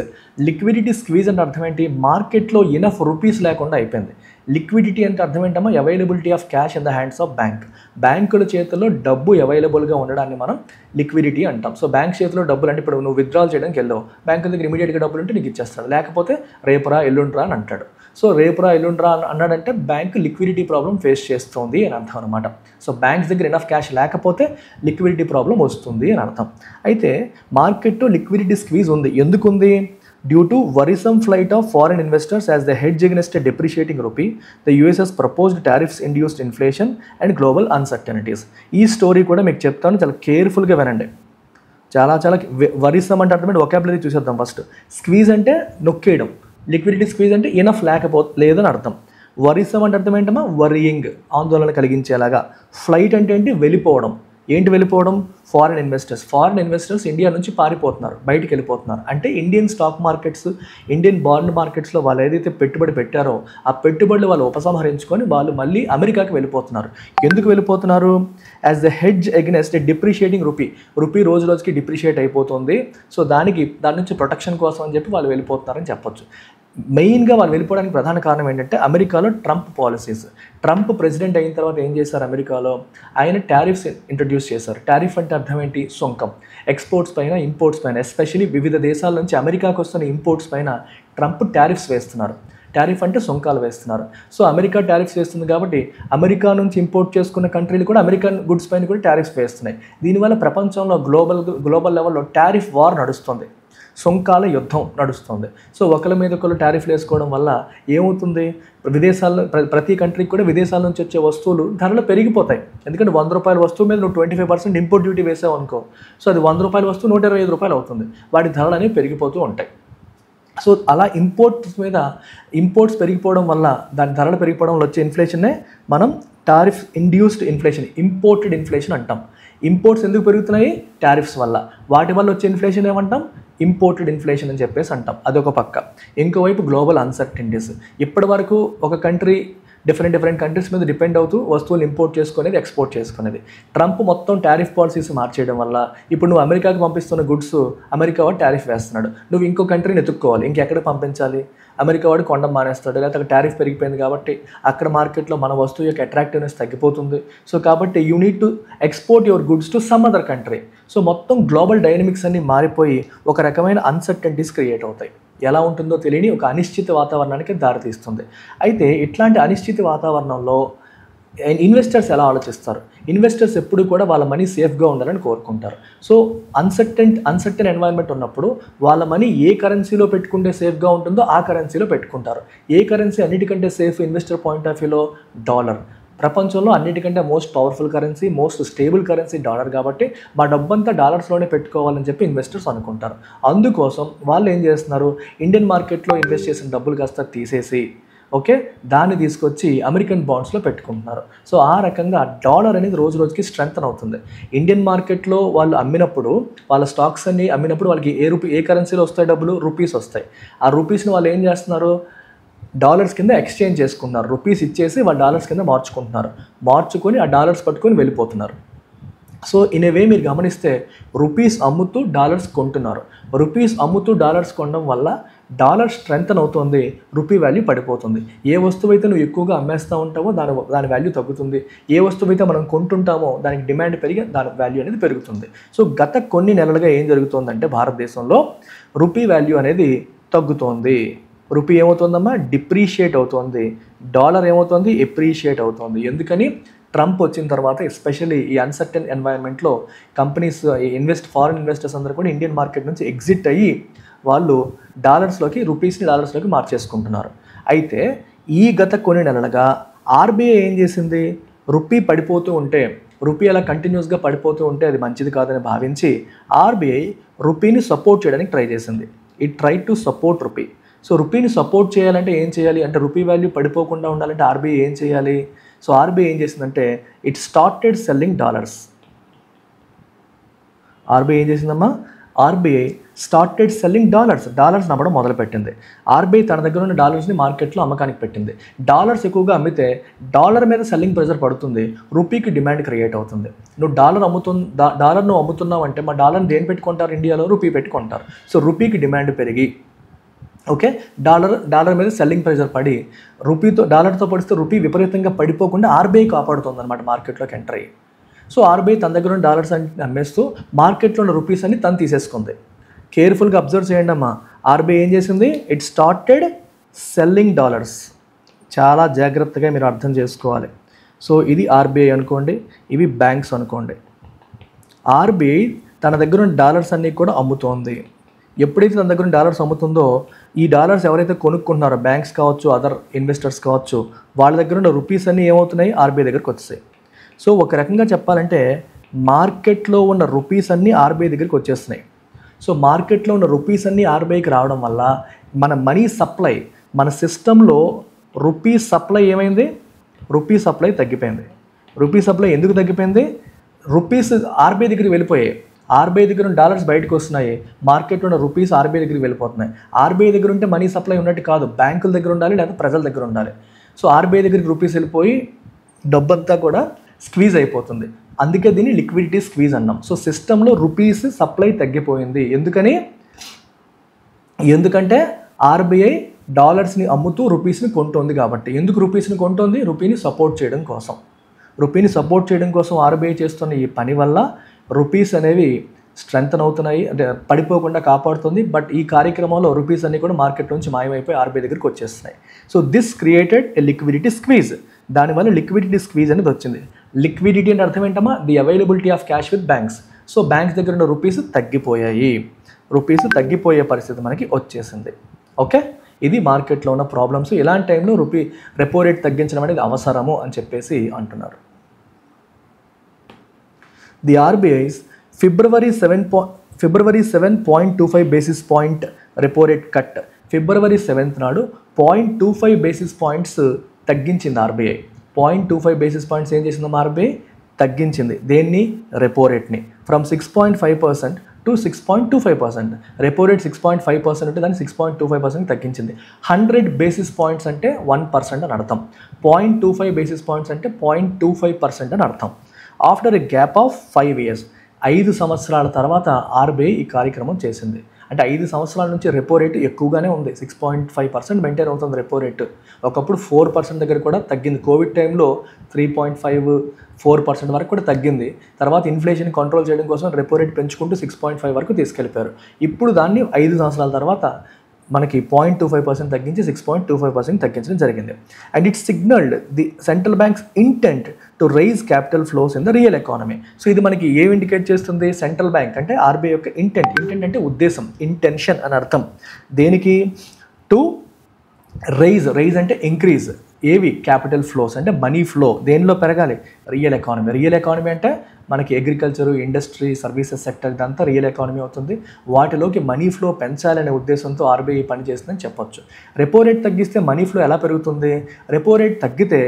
Speaker 1: Liquidity squeeze అంటే అర్థం ఏంటి? మార్కెట్లో ఇనఫ్ రూపీస్ లేకుండా అయిపోయింది. లిక్విడిటీ అంటే అర్థం ఏంటమ్మా? Availability of cash in the hands of bank. బ్యాంకుల చేతుల్లో డబ్బు అవైలబుల్గా ఉండడాన్ని మనం లిక్విడిటీ అంటాం. సో బ్యాంక్ చేతిలో డబ్బులు అంటే ఇప్పుడు నువ్వు విత్డ్రాల్ చేయడానికి వెళ్ళావు, బ్యాంకు దగ్గర ఇమీడియట్గా డబ్బులు ఉంటే నీకు ఇచ్చేస్తాడు, లేకపోతే రేపురా ఎల్లుండ్రా అని అంటాడు. సో రేపురా ఎల్లుండ్రా అన్నాడంటే బ్యాంకు లిక్విడిటీ ప్రాబ్లం ఫేస్ చేస్తుంది అని అర్థం అనమాట. సో బ్యాంక్స్ దగ్గర ఇనఫ్ క్యాష్ లేకపోతే లిక్విడిటీ ప్రాబ్లం వస్తుంది అని అర్థం. అయితే మార్కెట్లో లిక్విడిటీ స్క్వీజ్ ఉంది. ఎందుకుంది? Due to worrisome flight of foreign investors as the hedge against a depreciating rupee, the US has proposed tariffs induced inflation and global uncertainties. ఈ స్టోరీ కూడా మీకు చెప్తాను, చాలా కేర్ఫుల్గా వినండి. చాలా వరిసమ్ అంటే అర్థం వొకాబులరీ చూసేద్దాం ఫస్ట్. స్క్వీజ్ అంటే నొక్కేయడం, లిక్విడిటీ స్క్వీజ్ అంటే ఇనఫ్ లేదని అర్థం. వరిసమ్ అంటే అర్థం ఏంటమ్మా? వరియింగ్, ఆందోళన కలిగించేలాగా. ఫ్లైట్ అంటే ఏంటి? వెళ్ళిపోవడం. ఏంటి వెళ్ళిపోవడం? ఫారిన్ ఇన్వెస్టర్స్ ఇండియా నుంచి పారిపోతున్నారు, బయటికి వెళ్ళిపోతున్నారు. అంటే Indian stock markets, Indian bond మార్కెట్స్లో వాళ్ళు ఏదైతే పెట్టుబడి పెట్టారో ఆ పెట్టుబడులు వాళ్ళు ఉపసంహరించుకొని వాళ్ళు మళ్ళీ అమెరికాకి వెళ్ళిపోతున్నారు. ఎందుకు వెళ్ళిపోతున్నారు? As the hedge against depreciating rupee రోజు రోజుకి డిప్రిషియేట్ అయిపోతుంది. సో దాని నుంచి ప్రొటెక్షన్ కోసం అని చెప్పి వాళ్ళు వెళ్ళిపోతున్నారని చెప్పొచ్చు. మెయిన్గా వాళ్ళు వెళ్ళిపోవడానికి ప్రధాన కారణం ఏంటంటే అమెరికాలో ట్రంప్ పాలసీస్. ట్రంప్ ప్రెసిడెంట్ అయిన తర్వాత ఏం చేశారు అమెరికాలో? ఆయన టారిఫ్స్ ఇంట్రడ్యూస్ చేశారు. టారిఫ్ అంటే అర్థం ఏంటి? సుంకం. ఎక్స్పోర్ట్స్ పైన, ఇంపోర్ట్స్ పైన, ఎస్పెషలీ వివిధ దేశాల నుంచి అమెరికాకు వస్తున్న ఇంపోర్ట్స్ పైన ట్రంప్ టారిఫ్స్ వేస్తున్నారు. టారిఫ్ అంటే సుంకాలు వేస్తున్నారు. సో అమెరికా టారిఫ్స్ వేస్తుంది కాబట్టి అమెరికా నుంచి ఇంపోర్ట్ చేసుకున్న కంట్రీలు కూడా అమెరికన్ గుడ్స్ పైన కూడా టారిఫ్స్ వేస్తున్నాయి. దీనివల్ల ప్రపంచంలో గ్లోబల్ లెవెల్లో టారిఫ్ వార్ నడుస్తుంది, సుంకాల యుద్ధం నడుస్తుంది. సో ఒకరి మీద ఒకరు టారిఫ్లు వేసుకోవడం వల్ల ఏమవుతుంది? విదేశాల్లో ప్రతి కంట్రీకి కూడా విదేశాల నుంచి వచ్చే వస్తువులు ధరలు పెరిగిపోతాయి. ఎందుకంటే 100 రూపాయల వస్తువు మీద నువ్వు 25% ఇంపోర్ట్ డ్యూటీ వేసావు అనుకో, సో అది 100 రూపాయల వస్తువు 125 రూపాయలు అవుతుంది. వాటి ధరలు అనేవి పెరిగిపోతూ ఉంటాయి. సో అలా ఇంపోర్ట్స్ పెరిగిపోవడం వల్ల దాని ధరలు పెరిగిపోవడం వల్ల వచ్చే ఇన్ఫ్లేషన్నే మనం tariff induced inflation, imported inflation అంటాం. ఇంపోర్ట్స్ ఎందుకు పెరుగుతున్నాయి? టారిఫ్స్ వల్ల. వాటి వల్ల వచ్చే ఇన్ఫ్లేషన్ ఏమంటాం? ఇంపోర్టెడ్ ఇన్ఫ్లేషన్ అని చెప్పేసి అంటాం. అదొక పక్క. ఇంకోవైపు గ్లోబల్ అన్సర్టనిటీస్. ఇప్పటి వరకు ఒక కంట్రీ డిఫరెంట్ కంట్రీస్ మీద డిపెండ్ అవుతూ వస్తువులు ఇంపోర్ట్ చేసుకునేది, ఎక్స్పోర్ట్ చేసుకునేది. ట్రంప్ మొత్తం టారిఫ్ పాలసీస్ మార్చేయడం వల్ల ఇప్పుడు నువ్వు అమెరికాకి పంపిస్తున్న గుడ్స్ అమెరికా వాడు టారిఫ్ వేస్తున్నాడు, నువ్వు ఇంకో కంట్రీని ఎత్తుక్కోవాలి. ఇంకెక్కడ పంపించాలి? అమెరికా వాడు కొండం మానేస్తాడు, లేకపోతే అక్కడ టారిఫ్ పెరిగిపోయింది కాబట్టి అక్కడ మార్కెట్లో మన వస్తువు యొక్క అట్రాక్టివ్నెస్ తగ్గిపోతుంది. సో కాబట్టి you need to export your goods to some other country. So మొత్తం గ్లోబల్ డైనమిక్స్ అన్ని మారిపోయి ఒక రకమైన అన్సర్టనిటీస్ క్రియేట్ అవుతాయి. ఎలా ఉంటుందో తెలియని ఒక అనిశ్చిత వాతావరణానికి దారితీస్తుంది. అయితే ఇట్లాంటి అనిశ్చిత వాతావరణంలో ఇన్వెస్టర్స్ ఎలా ఆలోచిస్తారు? ఇన్వెస్టర్స్ ఎప్పుడు కూడా వాళ్ళ మనీ సేఫ్గా ఉండాలని కోరుకుంటారు. సో అన్సర్టన్ ఎన్వైరన్మెంట్ ఉన్నప్పుడు వాళ్ళ మనీ ఏ కరెన్సీలో పెట్టుకుంటే సేఫ్గా ఉంటుందో ఆ కరెన్సీలో పెట్టుకుంటారు. ఏ కరెన్సీ అన్నిటికంటే సేఫ్ ఇన్వెస్టర్ పాయింట్ ఆఫ్ వ్యూలో? డాలర్. ప్రపంచంలో అన్నిటికంటే most powerful currency, most stable currency dollar కాబట్టి మా డబ్బంతా డాలర్స్లోనే పెట్టుకోవాలని చెప్పి ఇన్వెస్టర్స్ అనుకుంటారు. అందుకోసం వాళ్ళు ఏం చేస్తున్నారు? ఇండియన్ మార్కెట్లో ఇన్వెస్ట్ చేసిన డబ్బులు కాస్త తీసేసి దాన్ని తీసుకొచ్చి అమెరికన్ బాండ్స్లో పెట్టుకుంటున్నారు. సో ఆ రకంగా డాలర్ అనేది రోజు రోజుకి స్ట్రెంగ్తన్ అవుతుంది. ఇండియన్ మార్కెట్లో వాళ్ళు అమ్మినప్పుడు, వాళ్ళ స్టాక్స్ అన్ని అమ్మినప్పుడు వాళ్ళకి ఏ కరెన్సీలో వస్తాయి డబ్బులు? రూపీస్ వస్తాయి. ఆ రూపీస్ని వాళ్ళు ఏం చేస్తున్నారు? డాలర్స్ కింద ఎక్స్చేంజ్ చేసుకుంటున్నారు. రూపీస్ ఇచ్చేసి వాళ్ళు డాలర్స్ కింద మార్చుకొని ఆ డాలర్స్ పట్టుకొని వెళ్ళిపోతున్నారు. సో ఇన్ ఏ వే మీరు గమనిస్తే రూపీస్ అమ్ముతూ డాలర్స్ కొంటున్నారు. రూపీస్ అమ్ముతూ డాలర్స్ కొనడం వల్ల డాలర్ స్ట్రెంగ్తన్ అవుతుంది, రూపీ వాల్యూ పడిపోతుంది. ఏ వస్తువు అయితే నువ్వు ఎక్కువగా అమ్మేస్తూ ఉంటావో దాని వాల్యూ తగ్గుతుంది. ఏ వస్తువు అయితే మనం కొంటుంటామో దానికి డిమాండ్ పెరిగి దాని వాల్యూ అనేది పెరుగుతుంది. సో గత కొన్ని నెలలుగా ఏం జరుగుతుందంటే భారతదేశంలో రూపీ వాల్యూ అనేది తగ్గుతోంది. రూపీ ఏమవుతుందమ్మా? డిప్రీషియేట్ అవుతుంది. డాలర్ ఏమవుతుంది? ఎప్రీషియేట్ అవుతుంది. ఎందుకని? ట్రంప్ వచ్చిన తర్వాత ఎస్పెషల్లీ ఈ అన్సర్టన్ ఎన్వైరన్మెంట్లో కంపెనీస్, ఫారిన్ ఇన్వెస్టర్స్ అందరూ కూడా ఇండియన్ మార్కెట్ నుంచి ఎగ్జిట్ అయ్యి వాళ్ళు రూపీస్ని డాలర్స్లోకి మార్చేసుకుంటున్నారు. అయితే ఈ గత కొన్ని నెలలుగా ఆర్బీఐ ఏం చేసింది? రూపీ పడిపోతూ ఉంటే, రూపీ అలా కంటిన్యూస్గా పడిపోతూ ఉంటే అది మంచిది కాదని భావించి ఆర్బీఐ రూపీని సపోర్ట్ చేయడానికి ట్రై చేసింది. It try to support rupee. So రూపీని సపోర్ట్ చేయాలంటే ఏం చేయాలి అంటే, రూపీ వాల్యూ పడిపోకుండా ఉండాలంటే ఆర్బీఐ ఏం చేయాలి? సో ఆర్బీఐ ఏం చేసిందంటే it started selling dollars. RBI ఏం చేసిందమ్మా? ఆర్బీఐ స్టార్టెడ్ సెల్లింగ్ డాలర్స్ నమ్మడం మొదలుపెట్టింది. ఆర్బీఐ తన దగ్గర ఉన్న డాలర్స్ని మార్కెట్లో అమ్మకానికి పెట్టింది. డాలర్స్ ఎక్కువగా అమ్మితే డాలర్ మీద సెల్లింగ్ ప్రెజర్ పడుతుంది, రూపీకి డిమాండ్ క్రియేట్ అవుతుంది. నువ్వు డాలర్ అమ్ముతున్నావు అంటే మా డాలర్ని దేని పెట్టుకుంటారు? ఇండియాలో రూపీ పెట్టుకుంటారు. సో రూపీకి డిమాండ్ పెరిగి డాలర్ మీద సెల్లింగ్ ప్రెజర్ పడి డాలర్తో పడిస్తే రూపీ విపరీతంగా పడిపోకుండా ఆర్బీఐ కాపాడుతుంది అనమాట మార్కెట్లోకి ఎంటర్ అయ్యి. సో ఆర్బీఐ తన దగ్గర ఉన్న డాలర్స్ అన్ని అమ్మేస్తూ మార్కెట్లో ఉన్న రూపీస్ అన్ని తను తీసేసుకుంది. కేర్ఫుల్గా అబ్జర్వ్ చేయండి అమ్మా. ఆర్బీఐ ఏం చేసింది? It started selling dollars. చాలా జాగ్రత్తగా మీరు అర్థం చేసుకోవాలి. సో ఇది ఆర్బీఐ అనుకోండి, ఇవి బ్యాంక్స్ అనుకోండి. ఆర్బీఐ తన దగ్గర ఉన్న డాలర్స్ అన్నీ కూడా అమ్ముతోంది. ఎప్పుడైతే తన దగ్గర డాలర్స్ అమ్ముతుందో ఈ డాలర్స్ ఎవరైతే కొనుక్కుంటున్నారో, బ్యాంక్స్ కావచ్చు, అదర్ ఇన్వెస్టర్స్ కావచ్చు, వాళ్ళ దగ్గర ఉన్న రూపీస్ అన్నీ ఏమవుతున్నాయి? ఆర్బీఐ దగ్గరికి వచ్చేసాయి. సో ఒక రకంగా చెప్పాలంటే మార్కెట్లో ఉన్న రూపీస్ అన్నీ ఆర్బీఐ దగ్గరికి వచ్చేస్తున్నాయి. సో మార్కెట్లో ఉన్న రూపీస్ అన్నీ ఆర్బీఐకి రావడం వల్ల మన మనీ సప్లై, మన సిస్టంలో రూపీస్ సప్లై ఏమైంది? రూపీ సప్లై తగ్గిపోయింది. రూపీ సప్లై ఎందుకు తగ్గిపోయింది? రూపీస్ ఆర్బీఐ దగ్గరికి వెళ్ళిపోయాయి. ఆర్బీఐ దగ్గర ఉన్న డాలర్స్ బయటకు వస్తున్నాయి, మార్కెట్లో ఉన్న రూపీస్ ఆర్బీఐ దగ్గరికి వెళ్ళిపోతున్నాయి. ఆర్బీఐ దగ్గర ఉంటే మనీ సప్లై ఉన్నట్టు కాదు, బ్యాంకుల దగ్గర ఉండాలి లేదా ప్రజల దగ్గర ఉండాలి. సో ఆర్బీఐ దగ్గరికి రూపీస్ వెళ్ళిపోయి డబ్బంతా కూడా స్క్వీజ్ అయిపోతుంది. అందుకే దీన్ని లిక్విడిటీ స్క్వీజ్ అన్నాం. సో సిస్టంలో రూపీస్ సప్లై తగ్గిపోయింది. ఎందుకంటే ఆర్బీఐ డాలర్స్ని అమ్ముతూ రూపీస్ని కొంటోంది కాబట్టి. ఎందుకు రూపీస్ని కొంటోంది? రూపీని సపోర్ట్ చేయడం కోసం. రూపీని సపోర్ట్ చేయడం కోసం ఆర్బీఐ చేస్తున్న ఈ పని వల్ల రూపీస్ అనేవి స్ట్రెంగ్తన్ అవుతున్నాయి, అంటే పడిపోకుండా కాపాడుతుంది. బట్ ఈ కార్యక్రమంలో రూపీస్ అన్ని కూడా మార్కెట్ నుంచి మాయమైపోయి ఆర్బీఐ దగ్గరికి వచ్చేస్తున్నాయి. So this created a liquidity squeeze. దానివల్ల లిక్విడిటీ స్క్వీజ్ అనేది వచ్చింది. లిక్విడిటీ అంటే అర్థం ఏంటమ్మా? The availability of cash with banks. So banks దగ్గర ఉన్న రూపీస్ తగ్గిపోయాయి. రూపీస్ తగ్గిపోయే పరిస్థితి మనకి వచ్చేసింది. ఓకే, ఇది మార్కెట్లో ఉన్న ప్రాబ్లమ్స్. ఇలాంటి టైంలో రెపో రేట్ తగ్గించడం అనేది అవసరము అని చెప్పేసి అంటున్నారు. The RBI's February 7.25 basis point repo rate cut. ఫిబ్రవరి 7th నాడు 0.25 బేసిస్ పాయింట్స్ తగ్గించింది ఆర్బీఐ. 0.25 బేసిస్ పాయింట్స్ ఏం చేసిందమ్మా ఆర్బీఐ? తగ్గించింది. దేన్ని? రెపో రేట్ని. From 6.5% to 6.25%. రెపో రేట్ 6.5% ఉంటే దాన్ని 6.25% తగ్గించింది. 100 బేసిస్ పాయింట్స్ అంటే 1% అని అర్థం. 0.25 బేసిస్ పాయింట్స్ అంటే 0.25% అని అర్థం. After a gap of 5 years, 5 సంవత్సరాల తర్వాత ఆర్బీఐ ఈ కార్యక్రమం చేసింది. అంటే 5 సంవత్సరాల నుంచి రెపో రేటు ఎక్కువగానే ఉంది. 6.5% మెయింటైన్ అవుతుంది రెపో రేటు. ఒకప్పుడు 4% దగ్గర కూడా తగ్గింది. కోవిడ్ టైంలో 3.5-4% వరకు కూడా తగ్గింది. తర్వాత ఇన్ఫ్లేషన్ కంట్రోల్ చేయడం కోసం రెపో రేట్ పెంచుకుంటూ 6.5 వరకు తీసుకెళ్ళిపోయారు. ఇప్పుడు దాన్ని 5 సంవత్సరాల తర్వాత మనకి 0.25% తగ్గించి 6.25% తగ్గించడం జరిగింది. And it signalled the central bank's intent to raise capital flows in the real economy. So ఇది మనకి ఏం ఇండికేట్ చేస్తుంది? సెంట్రల్ బ్యాంక్ అంటే ఆర్బీఐ యొక్క ఇంటెంట్ అంటే ఉద్దేశం, ఇంటెన్షన్ అని అర్థం. దేనికి? టు రైజ్ అంటే ఇంక్రీజ్. ఏవి? క్యాపిటల్ ఫ్లోస్ అంటే మనీ ఫ్లో. దేనిలో పెరగాలి? Real economy. రియల్ ఎకానమీ అంటే మనకి అగ్రికల్చరు, ఇండస్ట్రీ, సర్వీసెస్ సెక్టర్ ఇదంతా రియల్ ఎకానమీ అవుతుంది. వాటిలోకి మనీ ఫ్లో పెంచాలనే ఉద్దేశంతో ఆర్బీఐ పనిచేస్తుందని చెప్పొచ్చు. రెపో రేట్ తగ్గిస్తే మనీ ఫ్లో ఎలా పెరుగుతుంది? రెపో రేట్ తగ్గితే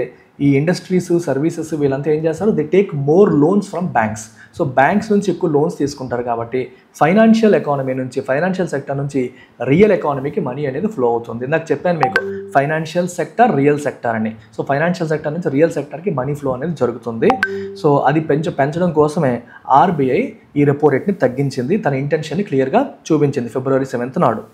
Speaker 1: ఈ ఇండస్ట్రీస్, సర్వీసెస్ వీళ్ళంతా ఏం చేస్తారు? They take more loans from banks. So banks నుంచి ఎక్కువ లోన్స్ తీసుకుంటారు కాబట్టి ఫైనాన్షియల్ ఎకానమీ నుంచి, ఫైనాన్షియల్ సెక్టర్ నుంచి రియల్ ఎకానమీకి మనీ అనేది ఫ్లో అవుతుంది. ఇందాక చెప్పాను మీకు ఫైనాన్షియల్ సెక్టర్, రియల్ సెక్టర్ అని. సో ఫైనాన్షియల్ సెక్టర్ నుంచి రియల్ సెక్టర్కి మనీ ఫ్లో అనేది జరుగుతుంది. సో అది పెంచడం కోసమే ఆర్బీఐ ఈ రెపో రేట్ని తగ్గించింది. తన ఇంటెన్షన్ని క్లియర్గా చూపించింది February 7th నాడు.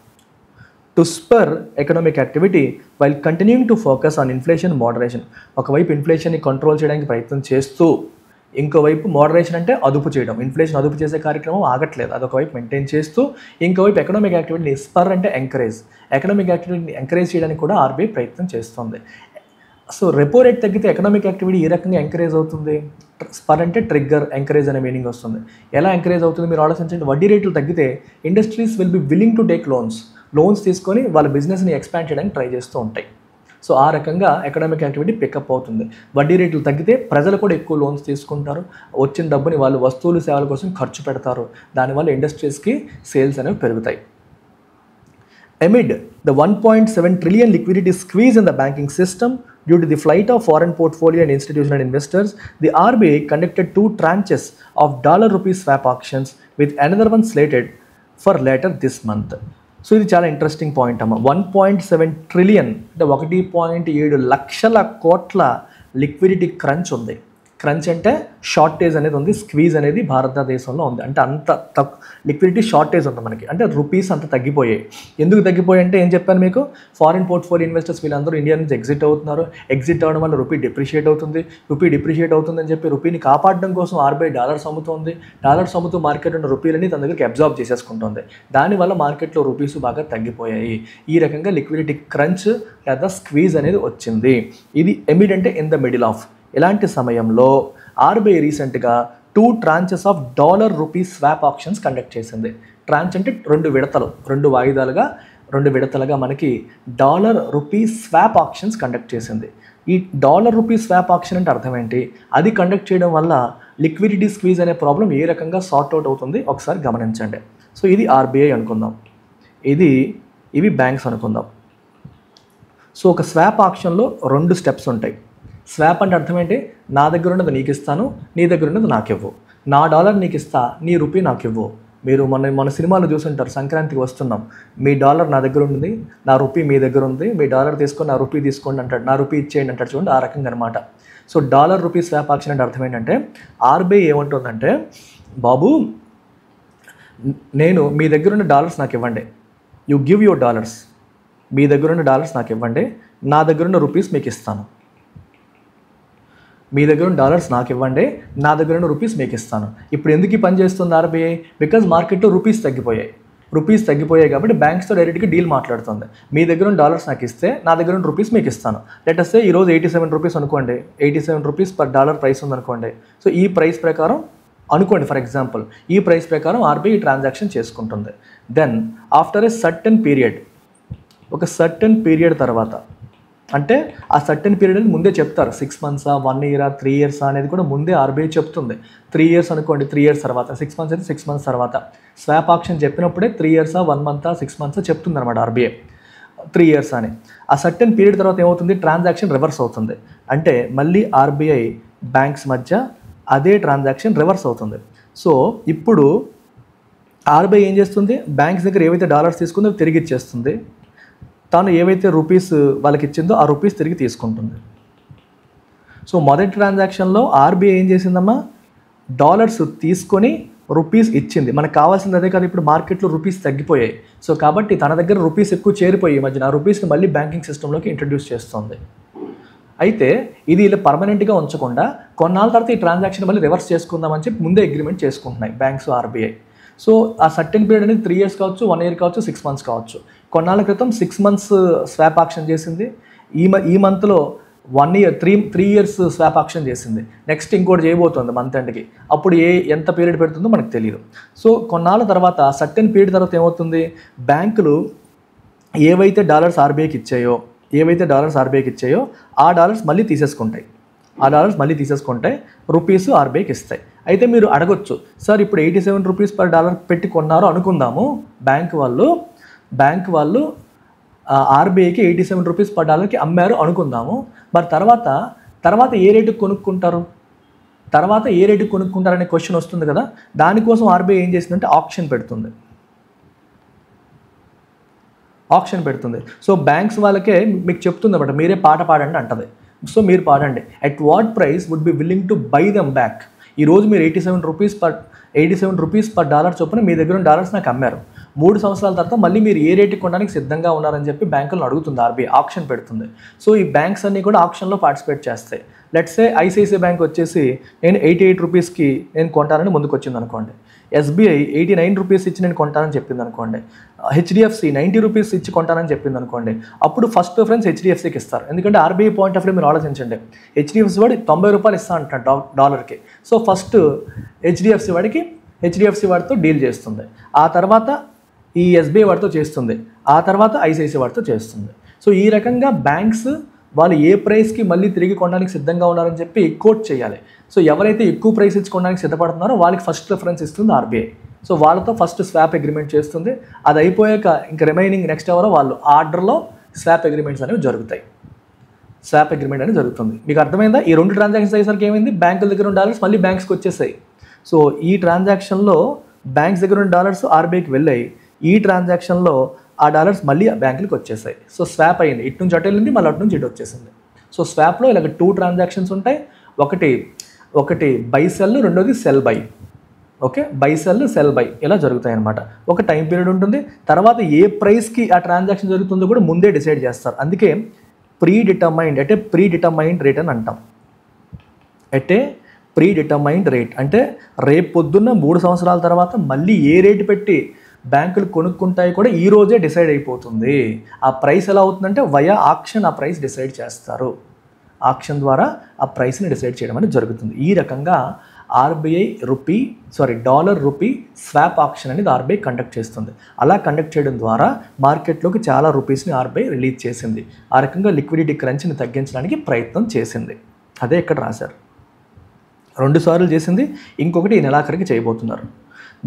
Speaker 1: To spur economic activity while continuing to focus on inflation moderation. ఒకవైపు ఇన్ఫ్లేషన్ని కంట్రోల్ చేయడానికి ప్రయత్నం చేస్తూ ఇంకోవైపు మోడరేషన్ అంటే అదుపు చేయడం. ఇన్ఫ్లేషన్ అదుపు చేసే కార్యక్రమం ఆగట్లేదు, అదొకవైపు మెయింటైన్ చేస్తూ ఇంకోవైపు ఎకనామిక్ యాక్టివిటీని స్పర్ అంటే ఎంకరేజ్. ఎకనామిక్ యాక్టివిటీని ఎంకరేజ్ చేయడానికి కూడా ఆర్బీఐ ప్రయత్నం చేస్తుంది. సో రెపో రేట్ తగ్గితే ఎకనామిక్ యాక్టివిటీ ఏ రకంగా ఎంకరేజ్ అవుతుంది? స్పర్ అంటే ట్రిగ్గర్, ఎంకరేజ్ అనే మీనింగ్ వస్తుంది. ఎలా ఎంకరేజ్ అవుతుంది మీరు ఆలోచించండి. వడ్డీ రేట్లు తగ్గితే industries will be willing to take loans తీసుకొని వాళ్ళ బిజినెస్ని ఎక్స్పాండ్ చేయడానికి ట్రై చేస్తూ ఉంటాయి. సో ఆ రకంగా ఎకనామిక్ యాక్టివిటీ పికప్ అవుతుంది. వడ్డీ రేట్లు తగ్గితే ప్రజలు కూడా ఎక్కువ లోన్స్ తీసుకుంటారు. వచ్చిన డబ్బుని వాళ్ళు వస్తువులు, సేవల కోసం ఖర్చు పెడతారు. దానివల్ల ఇండస్ట్రీస్కి సేల్స్ అనేవి పెరుగుతాయి. Amid the 1.7 trillion liquidity squeeze in the banking system due to the flight of foreign portfolio and institutional investors, the RBI conducted 2 tranches of $rupee swap auctions with another one slated for later this month. So ఇది చాలా interesting point అమ్మ. 1.7 trillion అంటే 1.7 లక్షల కోట్ల liquidity crunch ఉంది. Crunch అంటే shortage అనేది ఉంది, స్క్వీజ్ అనేది భారతదేశంలో ఉంది. అంటే అంత లిక్విడిటీ షార్టేజ్ ఉంది మనకి. అంటే రూపీస్ అంత తగ్గిపోయాయి. ఎందుకు తగ్గిపోయాయి అంటే ఏం చెప్పాను మీకు? ఫారిన్ పోర్ట్ఫోలియో ఇన్వెస్టర్స్ వీళ్ళందరూ ఇండియా నుంచి ఎగ్జిట్ అవుతున్నారు. ఎగ్జిట్ అవ్వడం వల్ల రూపీ డిప్రిషియేట్ అవుతుంది. రూపీ డిప్రిషియేట్ అవుతుందని చెప్పి రూపీని కాపాడడం కోసం ఆర్బీఐ డాలర్స్ అమ్ముతుంది. డాలర్స్ అమ్ముతూ మార్కెట్ ఉన్న రూపీలని తన దగ్గరికి అబ్జార్బ్ చేసేసుకుంటుంది. దానివల్ల మార్కెట్లో రూపీస్ బాగా తగ్గిపోయాయి. ఈ రకంగా లిక్విడిటీ క్రంచ్ లేదా స్క్వీజ్ అనేది వచ్చింది. ఇది ఎమిడ్ అంటే ఇన్ ద మిడిల్ ఆఫ్. ఇలాంటి సమయంలో ఆర్బీఐ రీసెంట్గా 2 tranches of $rupee swap options conduct చేసింది. ట్రాంచ్ అంటే 2 విడతలుగా మనకి $rupee స్వాప్ ఆప్షన్స్ కండక్ట్ చేసింది. ఈ $rupee స్వాప్ ఆప్షన్ అంటే అర్థం ఏంటి? అది కండక్ట్ చేయడం వల్ల లిక్విడిటీ స్క్వీజ్ అనే ప్రాబ్లం ఏ రకంగా సార్ట్ అవుట్ అవుతుంది ఒకసారి గమనించండి. సో ఇది ఆర్బీఐ అనుకుందాం, ఇవి బ్యాంక్స్ అనుకుందాం. సో ఒక స్వాప్ ఆప్షన్లో 2 స్టెప్స్ ఉంటాయి. స్వాప్ అంటే అర్థం ఏంటి? నా దగ్గర ఉన్నది నీకు ఇస్తాను, నీ దగ్గర ఉన్నది నాకు ఇవ్వు. నా డాలర్ నీకు ఇస్తా, నీ రూపీ నాకు ఇవ్వు. మీరు మన సినిమాలో చూసుంటారు, సంక్రాంతికి వస్తున్నాం, మీ డాలర్ నా దగ్గర ఉంది, నా రూపీ మీ దగ్గర ఉంది, మీ డాలర్ తీసుకొని నా రూపీ తీసుకోండి అంటాడు, నా రూపీ ఇచ్చేయండి అంటాడు చూడండి, ఆ రకంగా అనమాట. So dollar rupee swap option అంటే అర్థం ఏంటంటే ఆర్బీఐ ఏమంటుందంటే, బాబు నేను మీ దగ్గర ఉన్న డాలర్స్ నాకు ఇవ్వండి, యూ గివ్ యువర్ డాలర్స్, మీ దగ్గర ఉన్న డాలర్స్ నాకు ఇవ్వండి, నా దగ్గర ఉన్న రూపీస్ మీకు ఇస్తాను. మీ దగ్గర ఉన్న డాలర్స్ నాకు ఇవ్వండి, నా దగ్గర ఉన్న రూపీస్ మీకు ఇస్తాను. ఇప్పుడు ఎందుకు ఈ పని చేస్తుంది ఆర్బీఐ? బికాజ్ మార్కెట్లో రూపీస్ తగ్గిపోయాయి కాబట్టి బ్యాంక్స్తో డైరెక్ట్గా డీల్ మాట్లాడుతుంది. మీ దగ్గర ఉన్న డాలర్స్ నాకు ఇస్తే నా దగ్గర ఉన్న రూపీస్ మీకు ఇస్తాను. లెట్ అస్ సే ఈరోజు 87 రూపీస్ అనుకోండి, 87 రూపీస్ పర్ డాలర్ ప్రైస్ ఉందనుకోండి. సో ఈ ప్రైస్ ప్రకారం అనుకోండి, ఫర్ ఎగ్జాంపుల్ ఈ ప్రైస్ ప్రకారం ఆర్బీఐ ట్రాన్సాక్షన్ చేసుకుంటుంది. Then after a certain period, ఒక సర్టన్ పీరియడ్ తర్వాత, అంటే ఆ సర్టెన్ పీరియడ్ అనేది ముందే చెప్తారు, 6 months 1 year 3 years అనేది కూడా ముందే ఆర్బీఐ చెప్తుంది. 3 years అనుకోండి, 3 years తర్వాత, 6 months అయితే 6 months తర్వాత. స్వాప్ ఆప్షన్ చెప్పినప్పుడే 3 years 1 month 6 months చెప్తుంది అనమాట ఆర్బీఐ, 3 years అని. ఆ సర్టెన్ పీరియడ్ తర్వాత ఏమవుతుంది, ట్రాన్సాక్షన్ రివర్స్ అవుతుంది. అంటే మళ్ళీ ఆర్బీఐ బ్యాంక్స్ మధ్య అదే ట్రాన్సాక్షన్ రివర్స్ అవుతుంది. సో ఇప్పుడు ఆర్బీఐ ఏం చేస్తుంది, బ్యాంక్స్ దగ్గర ఏవైతే డాలర్స్ తీసుకుందో తిరిగి ఇచ్చేస్తుంది, తాను ఏవైతే రూపీస్ వాళ్ళకి ఇచ్చిందో ఆ రూపీస్ తిరిగి తీసుకుంటుంది. సో మొదటి ట్రాన్సాక్షన్లో ఆర్బీఐ ఏం చేసిందమ్మా, డాలర్స్ తీసుకొని రూపీస్ ఇచ్చింది. మనకు కావాల్సింది అదే కదా, ఇప్పుడు మార్కెట్లో రూపీస్ తగ్గిపోయాయి. సో కాబట్టి తన దగ్గర రూపీస్ ఎక్కువ చేరిపోయి ఈ మధ్యన ఆ రూపీస్ని మళ్ళీ బ్యాంకింగ్ సిస్టంలోకి ఇంట్రడ్యూస్ చేస్తుంది. అయితే ఇది ఇలా పర్మనెంట్గా ఉంచకుండా కొన్నాళ్ళ తర్వాత ఈ ట్రాన్సాక్షన్ మళ్ళీ రివర్స్ చేసుకుందామని చెప్పి ముందే అగ్రిమెంట్ చేసుకుంటున్నాయి బ్యాంక్స్ ఆర్బీఐ. సో ఆ సర్టెన్ పీరియడ్ అనేది 3 years కావచ్చు, 1 year కావచ్చు, 6 months కావచ్చు. కొన్నాళ్ళ క్రితం 6 months స్వాప్ ఆప్షన్ చేసింది, ఈ మంత్లో 1 year 3 years స్వాప్ ఆప్షన్ చేసింది. నెక్స్ట్ ఇంకోటి చేయబోతుంది మంత్ ఎండ్కి, అప్పుడు ఎంత పీరియడ్ పెడుతుందో మనకు తెలియదు. సో కొన్నాళ్ళ తర్వాత సర్టెన్ పీరియడ్ తర్వాత ఏమవుతుంది, బ్యాంకులు ఏవైతే డాలర్స్ ఆర్బీఐకి ఇచ్చాయో ఆ డాలర్స్ మళ్ళీ తీసేసుకుంటాయి, రూపీస్ ఆర్బీఐకి ఇస్తాయి. అయితే మీరు అడగొచ్చు, సార్ ఇప్పుడు 87 రూపీస్ పర్ డాలర్ పెట్టి కొన్నారు అనుకుందాము, బ్యాంక్ వాళ్ళు ఆర్బీఐకి 87 రూపీస్ పర్ డాలర్కి అమ్మారు అనుకుందాము, మరి తర్వాత ఏ రేటుకి కొనుక్కుంటారనే క్వశ్చన్ వస్తుంది కదా. దానికోసం ఆర్బీఐ ఏం చేసిందంటే ఆప్షన్ పెడుతుంది. సో బ్యాంక్స్ వాళ్ళకే మీకు చెప్తుంది అన్నమాట, మీరే పాట పాడండి అంటది. సో మీరు పాడండి, at what price would be willing to buy them back. ఈరోజు మీరు 87 రూపీస్ పర్ డాలర్ చొప్పున మీ దగ్గర ఉన్న డాలర్స్ నాకు అమ్మారు, 3 సంవత్సరాల తర్వాత మళ్ళీ మీరు ఏ రేటుకి కొనడానికి సిద్ధంగా ఉన్నారని చెప్పి బ్యాంకులను అడుగుతుంది ఆర్బీఐ, ఆప్షన్ పెడుతుంది. సో ఈ బ్యాంక్స్ అన్నీ కూడా ఆప్షన్లో పార్టిసిపేట్ చేస్తాయి. లెట్స్ సే ఐసిఐసిఐ బ్యాంక్ వచ్చేసి నేను 88 రూపీస్కి నేను కొంటానని ముందుకు వచ్చింది అనుకోండి, ఎస్బీఐ 89 రూపీస్ ఇచ్చి నేను కొంటానని చెప్పింది అనుకోండి, హెచ్డిఎఫ్సి 90 రూపీస్ ఇచ్చి కొంటానని చెప్పింది అనుకోండి, అప్పుడు ఫస్ట్ ప్రిఫరెన్స్ హెచ్డిఎఫ్సికి ఇస్తారు. ఎందుకంటే ఆర్బీఐ పాయింట్ ఆఫ్ వ్యూ మీరు ఆలోచించండి, హెచ్డిఎఫ్సి వాడు 90 రూపాయలు ఇస్తా అంటాడు డాలర్కి. సో ఫస్ట్ హెచ్డిఎఫ్సి వాడితో డీల్ చేస్తుంది, ఆ తర్వాత ఈ ఎస్బీఐ వాడితో చేస్తుంది, ఆ తర్వాత ఐసిఐసిఐ వాడితో చేస్తుంది. సో ఈ రకంగా బ్యాంక్స్ వాళ్ళు ఏ ప్రైస్కి మళ్ళీ తిరిగి కొనడానికి సిద్ధంగా ఉన్నారని చెప్పి కోట్ చేయాలి. సో ఎవరైతే ఎక్కువ ప్రైస్ ఇచ్చి కొనడానికి సిద్ధపడుతున్నారో వాళ్ళకి ఫస్ట్ ప్రిఫరెన్స్ ఇస్తుంది ఆర్బీఐ. సో వాళ్ళతో ఫస్ట్ స్వాప్ అగ్రిమెంట్ చేస్తుంది. అది అయిపోయాక ఇంకా రిమైనింగ్ నెక్స్ట్ ఎవరో వాళ్ళు ఆర్డర్లో స్వాప్ అగ్రిమెంట్స్ అనేవి జరుగుతాయి. స్వాప్ అగ్రిమెంట్ అనేది జరుగుతుంది. మీకు అర్థమైందా? ఈ 2 ట్రాన్సాక్షన్స్ అయ్యేసరికి ఏమైంది, బ్యాంకుల దగ్గర ఉన్న డాలర్స్ మళ్ళీ బ్యాంక్స్కి వచ్చేసాయి. సో ఈ ట్రాన్సాక్షన్లో బ్యాంక్స్ దగ్గర ఉన్న డాలర్స్ ఆర్బీఐకి వెళ్ళాయి, ఈ ట్రాన్సాక్షన్లో ఆ డాలర్స్ మళ్ళీ బ్యాంకులకు వచ్చేసాయి. సో స్వాప్ అయింది, ఇటు నుంచి అటు వెళ్ళింది, మళ్ళీ అటు నుంచి ఇటు వచ్చేసింది. సో స్వాప్లో ఇలాగ 2 ట్రాన్సాక్షన్స్ ఉంటాయి, ఒకటి బై సెల్, రెండోది cell by. Okay, buy sell by ఇలా జరుగుతాయి అనమాట. ఒక టైం పీరియడ్ ఉంటుంది, తర్వాత ఏ ప్రైస్కి ఆ ట్రాన్సాక్షన్ జరుగుతుందో కూడా ముందే డిసైడ్ చేస్తారు. అందుకే ప్రీ డిటర్మైన్డ్ రేట్ అని అంటాం. ప్రీ డిటర్మైన్డ్ రేట్ అంటే రేపు పొద్దున్న 3 సంవత్సరాల తర్వాత మళ్ళీ ఏ రేటు పెట్టి బ్యాంకులు కొనుక్కుంటాయి కూడా ఈ రోజే డిసైడ్ అయిపోతుంది. ఆ ప్రైస్ ఎలా అవుతుందంటే వయా ఆక్షన్ ఆ ప్రైస్ డిసైడ్ చేస్తారు. ఆక్షన్ ద్వారా ఆ ప్రైస్ని డిసైడ్ చేయడం అనేది జరుగుతుంది. ఈ రకంగా RBI dollar rupee swap auction అనేది ఆర్బీఐ కండక్ట్ చేస్తుంది. అలా కండక్ట్ చేయడం ద్వారా మార్కెట్లోకి చాలా రూపీస్ని ఆర్బీఐ రిలీజ్ చేసింది. ఆ రకంగా లిక్విడిటీ క్రంచ్ని తగ్గించడానికి ప్రయత్నం చేసింది. అదే ఇక్కడ రాశారు. 2 సార్లు చేసింది, ఇంకొకటి ఈ నెలాఖరికి చేయబోతున్నారు.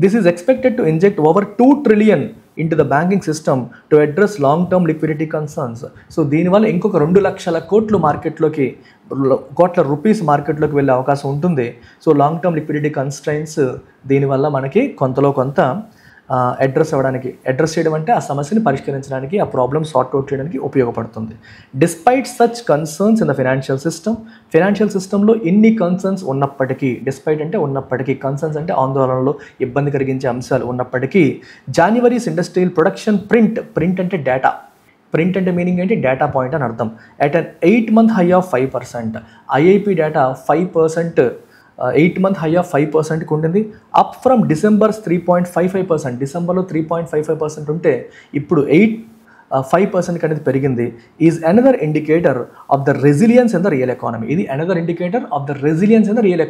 Speaker 1: This is expected to inject over 2 trillion into the banking system to address long-term liquidity concerns. So దీనివల్ల ఇంకొక 2 లక్షల కోట్లు మార్కెట్లోకి కోట్ల రూపీస్ మార్కెట్లోకి వెళ్ళే అవకాశం ఉంటుంది. So long term liquidity constraints దీనివల్ల మనకి కొంతలో కొంత అడ్రస్ చేయడం అంటే ఆ సమస్యని పరిష్కరించడానికి, ఆ ప్రాబ్లమ్ సార్ట్ అవుట్ చేయడానికి ఉపయోగపడుతుంది. Despite such concerns in the financial సిస్టంలో ఇన్ని కన్సర్న్స్ ఉన్నప్పటికీ, డిస్పైట్ అంటే ఉన్నప్పటికీ, కన్సర్న్స్ అంటే ఆందోళనలో ఇబ్బంది కలిగించే అంశాలు ఉన్నప్పటికీ, జాన్యువరీస్ ఇండస్ట్రియల్ ప్రొడక్షన్ ప్రింట్ అంటే డేటా, ప్రింట్ అంటే మీనింగ్ ఏంటి, డేటా పాయింట్ అని అర్థం. At an 8-month high of 5%, IIP data 5%, 8-month high of 5%కి ఉంటుంది. అప్ ఫ్రమ్ డిసెంబర్స్ 3.55%, డిసెంబర్లో 3.55% ఉంటే ఇప్పుడు 5% అనేది పెరిగింది. Is another indicator of the resilience in the real economy. ఇది another indicator of the resilience in the real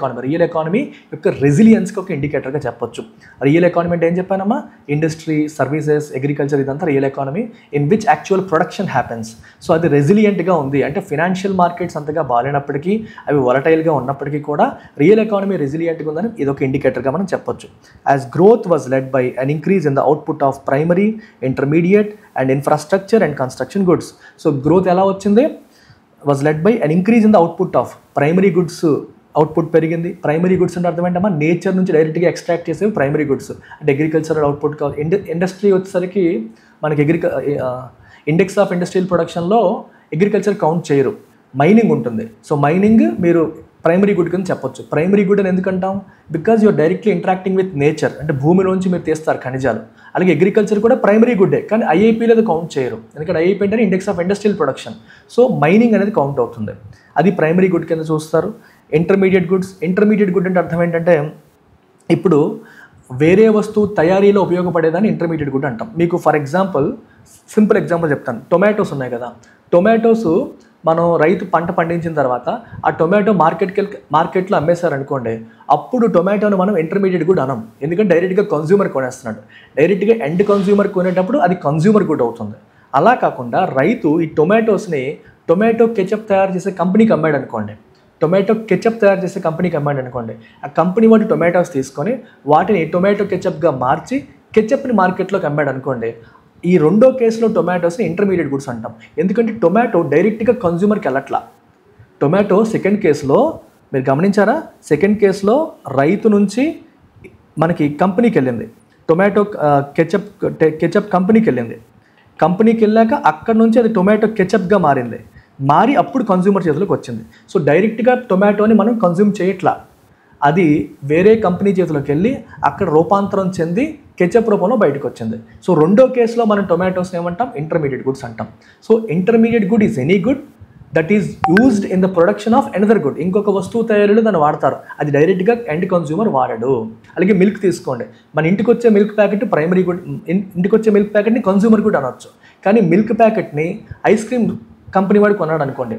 Speaker 1: economy యొక్క రెసిలియన్స్కి ఒక ఇండికేటర్గా చెప్పొచ్చు. రియల్ ఎకానమీ అంటే ఏం చెప్పానమ్మా, ఇండస్ట్రీ, సర్వీసెస్, అగ్రికల్చర్, ఇదంతా real economy in which actual production happens. So అది రెసిలియంట్గా ఉంది అంటే ఫినాన్షియల్ మార్కెట్స్ అంతగా బాగాలేనప్పటికీ, అవి వొలటైల్గా ఉన్నప్పటికీ కూడా రియల్ ఎకానమీ రెసిలియంట్గా ఉందని ఇదొక ఇండికేటర్గా మనం చెప్పొచ్చు. As growth was led by an increase in the output of primary, intermediate and infrastructure and construction goods. So growth ఎలా వచ్చింది, was led by an increase in the output of primary goods. Output పెరిగింది. Primary goods అంటే అర్థం ఏంటమ్మా, nature నుంచి డైరెక్ట్గా extract చేసేవి primary goods. అంటే అగ్రికల్చరల్ అవుట్పుట్ కావాలి. ఇండస్ట్రీ వచ్చేసరికి మనకి ఇండెక్స్ ఆఫ్ ఇండస్ట్రియల్ ప్రొడక్షన్లో అగ్రికల్చర్ కౌంట్ చేయరు, మైనింగ్ ఉంటుంది. సో మైనింగ్ మీరు ప్రైమరీ గుడ్ కింద చెప్పొచ్చు. ప్రైమరీ గుడ్ అని ఎందుకంటాం, because you're directly interacting with nature, అంటే భూమిలోంచి మీరు తీస్తారు ఖనిజాలు. అలాగే అగ్రికల్చర్ కూడా ప్రైమరీ గుడ్డే, కానీ ఐఐపీలో అది కౌంట్ చేయరు, ఎందుకంటే ఐఐపీ అంటే index of industrial production. So mining అనేది కౌంట్ అవుతుంది, అది ప్రైమరీ గుడ్ కింద చూస్తారు. ఇంటర్మీడియట్ గుడ్ అంటే అర్థం ఏంటంటే, ఇప్పుడు వేరే వస్తువు తయారీలో ఉపయోగపడేదాన్ని ఇంటర్మీడియట్ గుడ్ అంటాం. మీకు ఫర్ ఎగ్జాంపుల్, సింపుల్ ఎగ్జాంపుల్ చెప్తాను. టొమాటోస్ ఉన్నాయి కదా, టొమాటోస్ మనం రైతు పంట పండించిన తర్వాత ఆ టొమాటో మార్కెట్లో అమ్మేశారనుకోండి, అప్పుడు టొమాటోని మనం ఇంటర్మీడియట్ గుడ్ అనం, ఎందుకంటే డైరెక్ట్గా కన్జ్యూమర్ కొనేస్తున్నాడు. డైరెక్ట్గా ఎండ్ కన్జ్యూమర్ కొనేటప్పుడు అది కన్జ్యూమర్ గుడ్ అవుతుంది. అలా కాకుండా రైతు ఈ టొమాటోస్ని టొమాటో కెచప్ తయారు చేసే కంపెనీకి అమ్మాడు అనుకోండి, ఆ కంపెనీ వాటి టొమాటోస్ తీసుకొని వాటిని టొమాటో కెచప్గా మార్చి కెచప్ని మార్కెట్లోకి అమ్మాడు అనుకోండి, ఈ రెండో కేసులో టొమాటోస్ని ఇంటర్మీడియట్ గుడ్స్ అంటాం. ఎందుకంటే టొమాటో డైరెక్ట్గా కన్జ్యూమర్కి వెళ్ళట్లా. టొమాటో సెకండ్ కేసులో మీరు గమనించారా, సెకండ్ కేసులో రైతు నుంచి మనకి కంపెనీకి వెళ్ళింది, టొమాటో కెచప్ కంపెనీకి వెళ్ళాక అక్కడ నుంచి అది టొమాటో కెచప్గా మారి అప్పుడు కన్జ్యూమర్ చేతిలోకి వచ్చింది. సో డైరెక్ట్గా టొమాటోని మనం కన్జ్యూమ్ చేయట్లా, అది వేరే కంపెనీ చేతిలోకి వెళ్ళి అక్కడ రూపాంతరం చెంది కెచప్ రూపంలో బయటకు వచ్చింది. సో రెండో కేసులో మనం టొమాటోస్ని ఏమంటాం, ఇంటర్మీడియట్ గుడ్స్ అంటాం. So intermediate good is any good that is used in the production of another good. ఇంకొక వస్తువు తయారీలో దాన్ని వాడతారు, అది డైరెక్ట్గా ఎండ్ కన్జ్యూమర్ వాడడు. అలాగే మిల్క్ తీసుకోండి, మన ఇంటికి వచ్చే మిల్క్ ప్యాకెట్ ప్రైమరీ గుడ్, ఇంటికి వచ్చే మిల్క్ ప్యాకెట్ని కన్జ్యూమర్ గుడ్ అనొచ్చు. కానీ మిల్క్ ప్యాకెట్ని ఐస్ క్రీమ్ కంపెనీ వాడు కొన్నాడు అనుకోండి,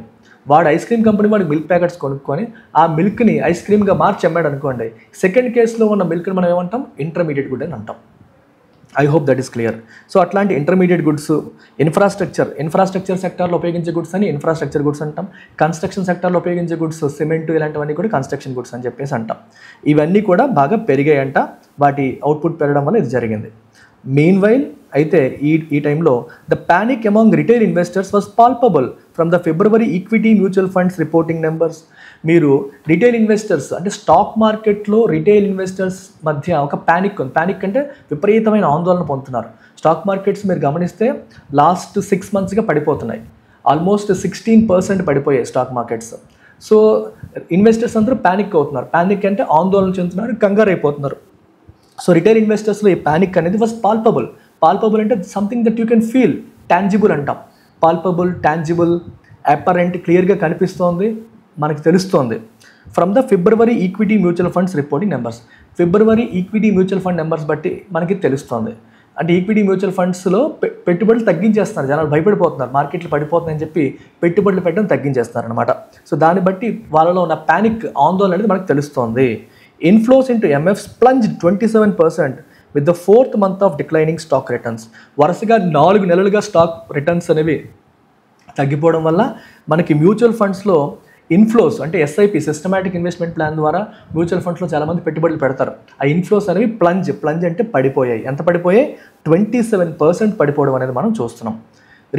Speaker 1: వాడు ఐస్ క్రీమ్ కంపెనీ వాడికి మిల్క్ ప్యాకెట్స్ కొనుక్కొని ఆ మిల్క్ని ఐస్ క్రీమ్గా మార్చి అమ్మాడు అనుకోండి, సెకండ్ కేసులో ఉన్న మిల్క్ని మనం ఏమంటాం, ఇంటర్మీడియట్ గుడ్ అని అంటాం. I hope that is clear. So అట్లాంటి ఇంటర్మీడియట్ గుడ్స్, ఇన్ఫ్రాస్ట్రక్చర్ సెక్టార్లో ఉపయోగించే గుడ్స్ అని ఇన్ఫ్రాస్ట్రక్చర్ గుడ్స్ అంటాం. కన్స్ట్రక్షన్ సెక్టార్లో ఉపయోగించే గుడ్స్, సిమెంట్ ఇలాంటివన్నీ కూడా కన్స్ట్రక్షన్ గుడ్స్ అని చెప్పేసి అంటాం. ఇవన్నీ కూడా బాగా పెరిగాయంట, వాటి అవుట్పుట్ పెరగడం వల్ల ఇది జరిగింది. మీన్ వైల్ అయితే ఈ టైంలో the panic among retail investors was palpable from the February equity mutual funds reporting numbers. మీరు రిటైల్ ఇన్వెస్టర్స్ అంటే స్టాక్ మార్కెట్లో రిటైల్ ఇన్వెస్టర్స్ మధ్య ఒక ప్యానిక్ ఉంది. ప్యానిక్ అంటే విపరీతమైన ఆందోళన పొందుతున్నారు. స్టాక్ మార్కెట్స్ మీరు గమనిస్తే లాస్ట్ 6 monthsగా పడిపోతున్నాయి, ఆల్మోస్ట్ 16% పడిపోయాయి స్టాక్ మార్కెట్స్. సో ఇన్వెస్టర్స్ అందరూ ప్యానిక్ అవుతున్నారు. ప్యానిక్ అంటే ఆందోళన చెందుతున్నారు, కంగారు అయిపోతున్నారు. సో రిటైల్ ఇన్వెస్టర్స్లో ఈ ప్యానిక్ అనేది వాజ్ పాల్పబుల్ అంటే something that you can feel, tangible అంటాం. పాల్పబుల్, టాంజిబుల్, అపరెంట్, క్లియర్గా కనిపిస్తోంది, మనకి తెలుస్తోంది. From the February equity mutual funds reporting numbers, February equity mutual fund numbers బట్టి మనకి తెలుస్తోంది. అంటే ఈక్విటీ మ్యూచువల్ ఫండ్స్లో పెట్టుబడులు తగ్గించేస్తున్నారు, జనాలు భయపడిపోతున్నారు, మార్కెట్లు పడిపోతున్నాయని చెప్పి పెట్టుబడులు పెట్టడం తగ్గించేస్తున్నారు అనమాట. సో దాన్ని బట్టి వాళ్ళలో ఉన్న ప్యానిక్, ఆందోళన అనేది మనకు తెలుస్తోంది. Inflows into MFs plunged 27% with the 4th month of declining stock returns. వరుసగా 4 నెలలుగా స్టాక్ రిటర్న్స్ అనేవి తగ్గిపోవడం వల్ల మనకి మ్యూచువల్ ఫండ్స్లో ఇన్ఫ్లోస్ అంటే ఎస్ఐపి సిస్టమాటిక్ ఇన్వెస్ట్మెంట్ ప్లాన్ ద్వారా మ్యూచువల్ ఫండ్స్లో చాలామంది పెట్టుబడులు పెడతారు. ఆ ఇన్ఫ్లోస్ అనేవి ప్లంజ్ అంటే పడిపోయాయి. ఎంత పడిపోయాయి? 27% పడిపోవడం అనేది మనం చూస్తున్నాం.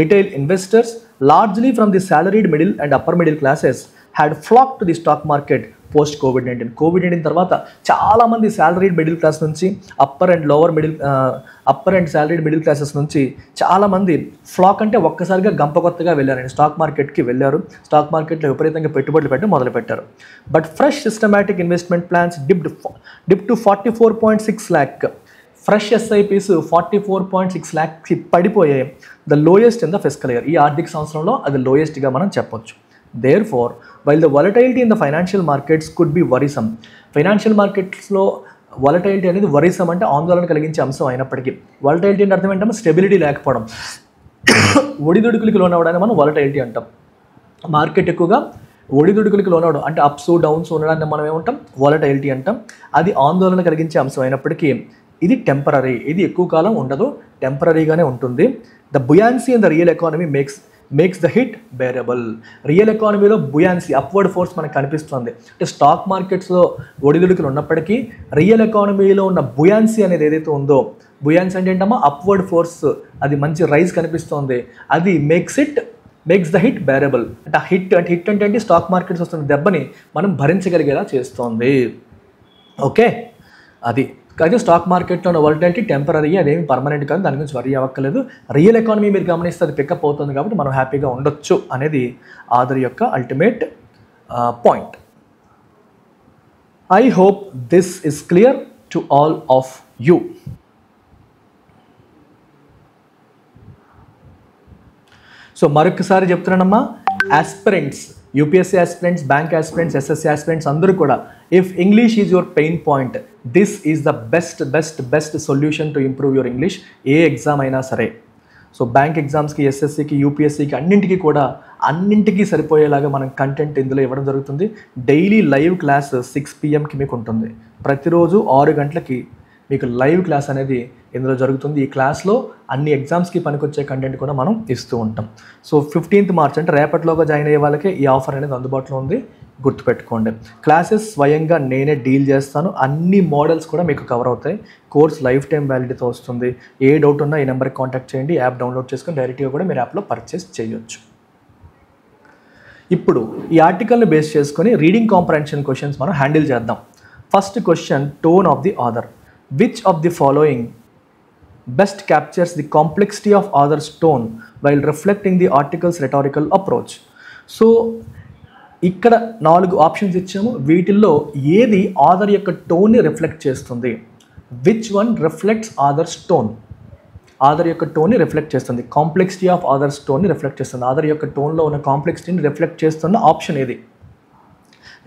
Speaker 1: Retail investors largely from the salaried middle and upper middle classes had flax to the stock market post COVID-19 తర్వాత చాలామంది సాలరీడ్ మిడిల్ క్లాస్ నుంచి upper and salaried middle classes నుంచి చాలామంది ఫ్లాక్ అంటే ఒక్కసారిగా గంపకొత్తగా వెళ్ళారండి, స్టాక్ మార్కెట్కి వెళ్ళారు. స్టాక్ మార్కెట్లో విపరీతంగా పెట్టుబడులు పెట్టడం మొదలుపెట్టారు. But fresh systematic investment plans dip to 44.6 lakh. Fresh SIPs 44.6 lakhs పడిపోయాయి. The lowest in the fiscal year. ఈ ఆర్థిక సంవత్సరంలో అది లోయెస్ట్గా మనం చెప్పొచ్చు. Therefore, while the volatility in the financial markets could be worrisome, financial మార్కెట్స్లో వాలటైలిటీ అనేది వరీసమ్ అంటే ఆందోళన కలిగించే అంశం అయినప్పటికీ, వాలటైలిటీ అంటే అర్థం ఏంటంటే స్టెబిలిటీ లేకపోవడం, ఒడిదుడుకులకి లోనవడాన్ని మనం వాలటైలిటీ అంటాం. మార్కెట్ ఎక్కువగా ఒడిదుడుకులకి లోనవడం అంటే అప్స్ డౌన్స్ ఉండడాన్ని మనం ఏమంటాం? వాలటైలిటీ అంటాం. అది ఆందోళన కలిగించే అంశం అయినప్పటికీ ఇది టెంపరీ, ఇది ఎక్కువ కాలం ఉండదు, టెంపరీగానే ఉంటుంది. The buoyancy in the real economy makes the hit bearable. Real ఎకానమీలో బుయాన్సీ అప్వర్డ్ ఫోర్స్ మనకు కనిపిస్తుంది. అంటే స్టాక్ మార్కెట్స్లో ఒడిదుడుకులు ఉన్నప్పటికీ రియల్ ఎకానమీలో ఉన్న బుయాన్సీ అనేది ఏదైతే ఉందో, బుయాన్సీ అంటే ఏంటమ్మా? అప్వర్డ్ ఫోర్స్, అది మంచి రైజ్ కనిపిస్తుంది. అది మేక్స్ ద హిట్ బేరబుల్. అంటే హిట్ అంటే స్టాక్ మార్కెట్స్ వస్తున్న దెబ్బని మనం భరించగలిగేలా చేస్తుంది. ఓకే, అది అయితే స్టాక్ మార్కెట్లో ఉన్న వాలటిలిటీ టెంపరీ, అదేమి పర్మనెంట్ కాదు, దాని గురించి వరీ అవ్వక్కర్లేదు. రియల్ ఎకానమీ మీరు గమనిస్తే అది పికప్ అవుతుంది కాబట్టి మనం హ్యాపీగా ఉండొచ్చు అనేది ఆదర్ యొక్క ultimate point. I hope this is clear to all of you. So మరొకసారి చెప్తున్నానమ్మా, aspirants, UPSC aspirants, bank aspirants, SSC aspirants అందరూ కూడా, if English is your pain point, this is the best solution to improve your English. ఏ exam అయినా సరే, so bank ఎగ్జామ్స్కి, ఎస్ఎస్సీకి, యూపీఎస్సీకి అన్నింటికీ సరిపోయేలాగా మనం కంటెంట్ ఇందులో ఇవ్వడం జరుగుతుంది. డైలీ లైవ్ క్లాస్ 6 PM మీకు ఉంటుంది. ప్రతిరోజు 6 గంటలకి మీకు లైవ్ క్లాస్ అనేది ఇందులో జరుగుతుంది. ఈ క్లాస్లో అన్ని ఎగ్జామ్స్కి పనికొచ్చే కంటెంట్ కూడా మనం ఇస్తూ ఉంటాం. సో 15th March అంటే రేపటిలోగా జాయిన్ అయ్యే వాళ్ళకే ఈ ఆఫర్ అనేది అందుబాటులో ఉంది, గుర్తుపెట్టుకోండి. క్లాసెస్ స్వయంగా నేనే డీల్ చేస్తాను, అన్ని మోడల్స్ కూడా మీకు కవర్ అవుతాయి. కోర్స్ లైఫ్ టైం వ్యాలిడిటీతో వస్తుంది. ఏ డౌట్ ఉన్నా ఈ నెంబర్కి కాంటాక్ట్ చేయండి. యాప్ డౌన్లోడ్ చేసుకొని డైరెక్ట్గా కూడా మీరు యాప్లో పర్చేస్ చేయొచ్చు. ఇప్పుడు ఈ ఆర్టికల్ని బేస్ చేసుకొని రీడింగ్ కాంప్రహెన్షన్ క్వశ్చన్స్ మనం హ్యాండిల్ చేద్దాం. First question, tone of the author. Which of the following best captures the complexity of author's tone while reflecting the article's rhetorical approach? So ఇక్కడ 4 ఆప్షన్స్ ఇచ్చాము. వీటిల్లో ఏది ఆథర్ యొక్క టోన్ని reflect చేస్తుంది? Which one reflects author's tone? Author యొక్క టోన్ని reflect చేస్తుంది. కాంప్లెక్సిటీ ఆఫ్ ఆథర్స్ టోన్ని రిఫ్లెక్ట్ చేస్తుంది. ఆథర్ యొక్క టోన్లో ఉన్న కాంప్లెక్సిటీని రిఫ్లెక్ట్ చేస్తున్న ఆప్షన్ ఏది?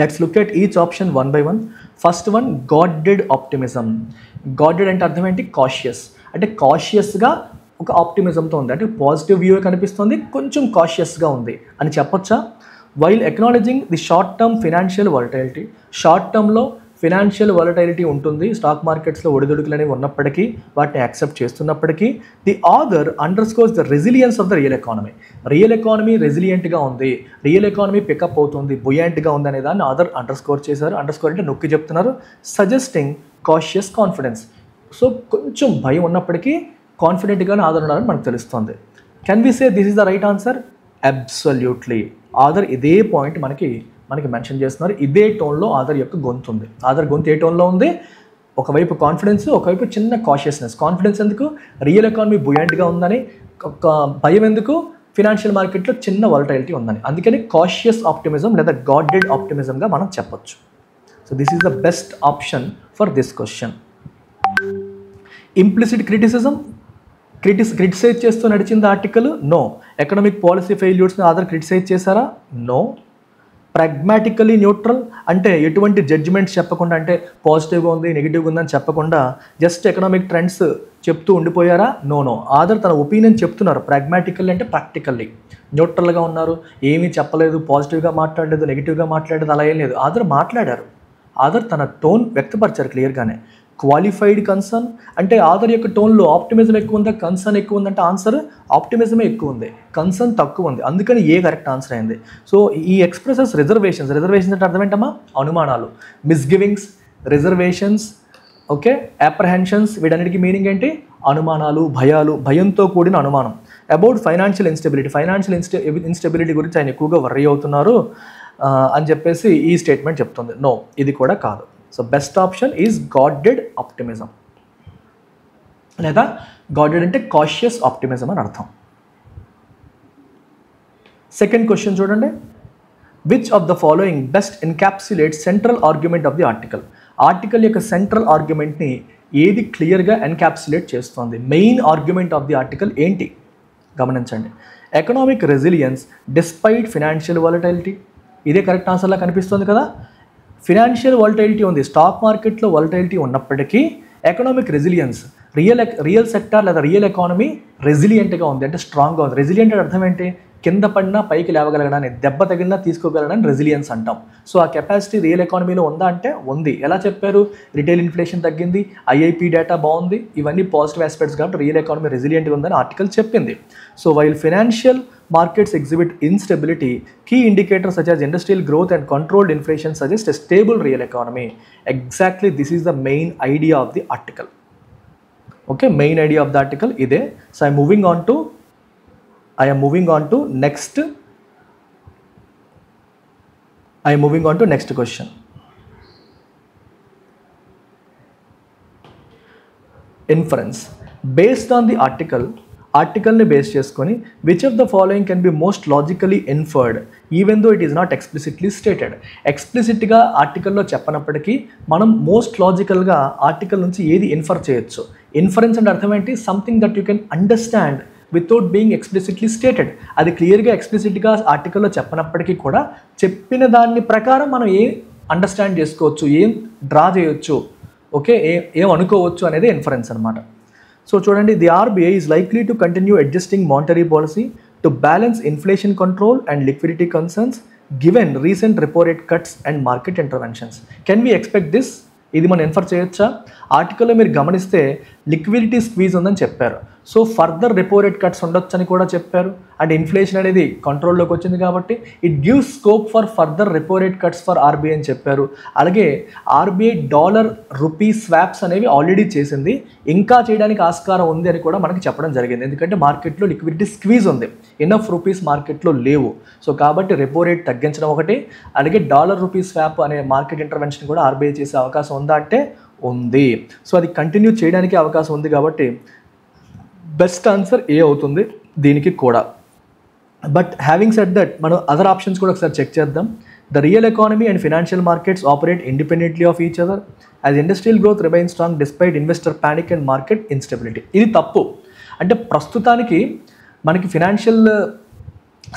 Speaker 1: Let's look at each option one by one. First one, guarded optimism. Guarded అంటే అర్థం ఏంటి? కాషియస్. అంటే కాషియస్గా ఒక ఆప్టిమిజంతో ఉంది, అంటే పాజిటివ్ వ్యూ కనిపిస్తుంది, కొంచెం కాషియస్గా ఉంది అని చెప్పొచ్చా? While acknowledging the short term financial volatility. Short టర్మ్లో ఫినాన్షియల్ వాలటైలిటీ ఉంటుంది, స్టాక్ మార్కెట్స్లో ఒడిదుడుకులు అనేవి ఉన్నప్పటికీ, వాటిని యాక్సెప్ట్ చేస్తున్నప్పటికీ, the author underscores the resilience of the real economy. Real economy రెసిలియంట్గా ఉంది, రియల్ ఎకానమీ పికప్ అవుతుంది, బుయాంట్గా ఉంది అనే దాన్ని ఆథర్ అండర్స్కోర్ చేశారు. అండర్స్కోర్ అంటే నొక్కి చెప్తున్నారు. Suggesting cautious confidence. సో కొంచెం భయం ఉన్నప్పటికీ కాన్ఫిడెంట్గానే ఆథర్ ఉన్నారని మనకు తెలుస్తుంది. Can we say this is the right answer? Absolutely. Author ఇదే పాయింట్ మనకి మెన్షన్ చేస్తున్నారు. ఇదే టోన్లో ఆథర్ యొక్క గొంతు ఉంది. ఆథర్ గొంతు ఏ టోన్లో ఉంది? ఒకవైపు కాన్ఫిడెన్స్, ఒకవైపు చిన్న కాషియస్నెస్. కాన్ఫిడెన్స్ ఎందుకు? రియల్ ఎకానమీ బుయాంట్గా ఉందని. భయం ఎందుకు? ఫినాన్షియల్ మార్కెట్లో చిన్న వాలటైలిటీ ఉందని. అందుకని కాషియస్ ఆప్టిమిజం లేదా గార్డెడ్ ఆప్టిమిజంగా మనం చెప్పొచ్చు. So this is the best option for this question. Implicit criticism, criticise చేస్తూ నడిచింది ఆర్టికల్? నో. ఎకనామిక్ పాలసీ ఫెయిల్యూర్స్ని ఆథర్ క్రిటిసైజ్ చేశారా? నో. ప్రాగ్మాటికలీ న్యూట్రల్ అంటే ఎటువంటి జడ్జిమెంట్స్ చెప్పకుండా, అంటే పాజిటివ్గా ఉంది, నెగిటివ్గా ఉందని చెప్పకుండా జస్ట్ ఎకనామిక్ ట్రెండ్స్ చెప్తూ ఉండిపోయారా? నో. ఆథర్ తన ఒపీనియన్ చెప్తున్నారు. ప్రాగ్మాటికల్లీ అంటే ప్రాక్టికల్లీ న్యూట్రల్గా ఉన్నారు, ఏమీ చెప్పలేదు, పాజిటివ్గా మాట్లాడలేదు, నెగిటివ్గా మాట్లాడలేదు, అలా ఏం లేదు. ఆథర్ మాట్లాడారు. ఆథర్ తన టోన్ వ్యక్తపరిచారు క్లియర్గానే. క్వాలిఫైడ్ కన్సర్న్ అంటే ఆథర్ యొక్క టోన్లో ఆప్టిమిజం ఎక్కువ ఉందా, కన్సర్న్ ఎక్కువ ఉందంటే ఆన్సర్ ఆప్టిమిజమే ఎక్కువ ఉంది, కన్సర్న్ తక్కువ ఉంది, అందుకని ఏ కరెక్ట్ ఆన్సర్ అయింది. సో ఈ ఎక్స్ప్రెసెస్ రిజర్వేషన్స్ అంటే అర్థం ఏంటమ్మా, అనుమానాలు, మిస్గివింగ్స్, రిజర్వేషన్స్, ఓకే, అప్రహెన్షన్స్, వీటన్నిటికీ మీనింగ్ ఏంటి, అనుమానాలు, భయాలు, భయంతో కూడిన అనుమానం. అబౌట్ ఫైనాన్షియల్ ఇన్స్టెబిలిటీ గురించి ఆయన ఎక్కువగా వర్రీ అవుతున్నారు అని చెప్పేసి ఈ స్టేట్మెంట్ చెప్తుంది. నో, ఇది కూడా కాదు. So best option is guarded optimism, లేదా గాడెడ్ అంటే కాషియస్ ఆప్టిమిజం అని అర్థం. సెకండ్ క్వశ్చన్ చూడండి, which of the following best encapsulate central argument of the article. Article యొక్క సెంట్రల్ ఆర్గ్యుమెంట్ని ఏది క్లియర్గా ఎన్కాప్సులేట్ చేస్తుంది, main argument of the article ఏంటి గమనించండి. Economic resilience despite financial volatility, ఇదే కరెక్ట్ ఆన్సర్లా కనిపిస్తుంది కదా. ఫినాన్షియల్ వాలటైలిటీ ఉంది, స్టాక్ మార్కెట్లో వాలటైలిటీ ఉన్నప్పటికీ ఎకనామిక్ రెసిలియన్స్, రియల్ సెక్టార్ లేదా రియల్ ఎకానమీ రెసిలియంట్గా ఉంది, అంటే స్ట్రాంగ్గా ఉంది. రెసిలియంట్ అంటే అర్థం ఏంటి, కింద పడినా పైకి లేవగలగడాన్ని, దెబ్బ తగిలినా తీసుకోగలగడాన్ని రెసిలియన్స్ అంటాం. సో ఆ కెపాసిటీ రియల్ ఎకానమీలో ఉందా అంటే ఉంది. ఎలా చెప్పారు, రిటైల్ ఇన్ఫ్లేషన్ తగ్గింది, ఐఐపి డేటా బాగుంది, ఇవన్నీ పాజిటివ్ ఆస్పెక్ట్స్ కాబట్టి రియల్ ఎకానమీ రెసిలియంట్గా ఉందని ఆర్టికల్ చెప్పింది. So while financial markets exhibit instability, key indicators such as industrial growth and controlled inflation suggest a stable real economy. Exactly, this is the main idea of the article. Okay, main idea of the article ide. So I am moving on to next question. Inference based on the ఆర్టికల్ని base చేసుకొని which of the following can be most logically inferred even though it is not explicitly stated. ఎక్స్ప్లిసిట్గా ఆర్టికల్లో చెప్పనప్పటికీ మనం most లాజికల్గా article నుంచి ఏది infer చేయొచ్చు. ఇన్ఫరెన్స్ అంటే అర్థం ఏంటి, something that you can understand without being explicitly stated. అది క్లియర్గా ఎక్స్ప్లిసిట్గా ఆర్టికల్లో చెప్పనప్పటికీ కూడా చెప్పిన దాని ప్రకారం మనం ఏం అండర్స్టాండ్ చేసుకోవచ్చు, ఏం డ్రా చేయొచ్చు, ఓకే, ఏం అనుకోవచ్చు అనేది ఇన్ఫరెన్స్ అనమాట. సో చూడండి, the RBI is likely to continue adjusting monetary policy to balance inflation control and liquidity concerns given recent repo rate cuts and market interventions. Can we expect this? ఇది మనం infer చేయొచ్చా? ఆర్టికల్లో మీరు గమనిస్తే liquidity squeeze ఉందని చెప్పారు. So further repo rate cuts ఉండొచ్చని కూడా చెప్పారు. అండ్ ఇన్ఫ్లేషన్ అనేది కంట్రోల్లోకి వచ్చింది కాబట్టి it gives scope for further repo rate cuts for RBI అని చెప్పారు. అలాగే ఆర్బీఐ డాలర్ రూపీ స్వాప్స్ అనేవి ఆల్రెడీ చేసింది, ఇంకా చేయడానికి ఆస్కారం ఉంది అని కూడా మనకి చెప్పడం జరిగింది. ఎందుకంటే మార్కెట్లో లిక్విడిటీ స్క్వీజ్ ఉంది, ఎనఫ్ రూపీస్ మార్కెట్లో లేవు. సో కాబట్టి రెపో రేట్ తగ్గించడం ఒకటి, అలాగే డాలర్ రూపీ స్వాప్ అనే మార్కెట్ ఇంటర్వెన్షన్ కూడా ఆర్బీఐ చేసే అవకాశం ఉందా అంటే ఉంది. సో అది కంటిన్యూ చేయడానికి అవకాశం ఉంది కాబట్టి బెస్ట్ ఆన్సర్ ఏ అవుతుంది దీనికి కూడా. బట్ హ్యావింగ్ సెడ్ దట్ మనం అదర్ ఆప్షన్స్ కూడా ఒకసారి చెక్ చేద్దాం. The real economy and financial markets operate independently of each other as industrial growth remain strong despite investor panic and market instability. ఇది తప్పు. అంటే ప్రస్తుతానికి మనకి ఫినాన్షియల్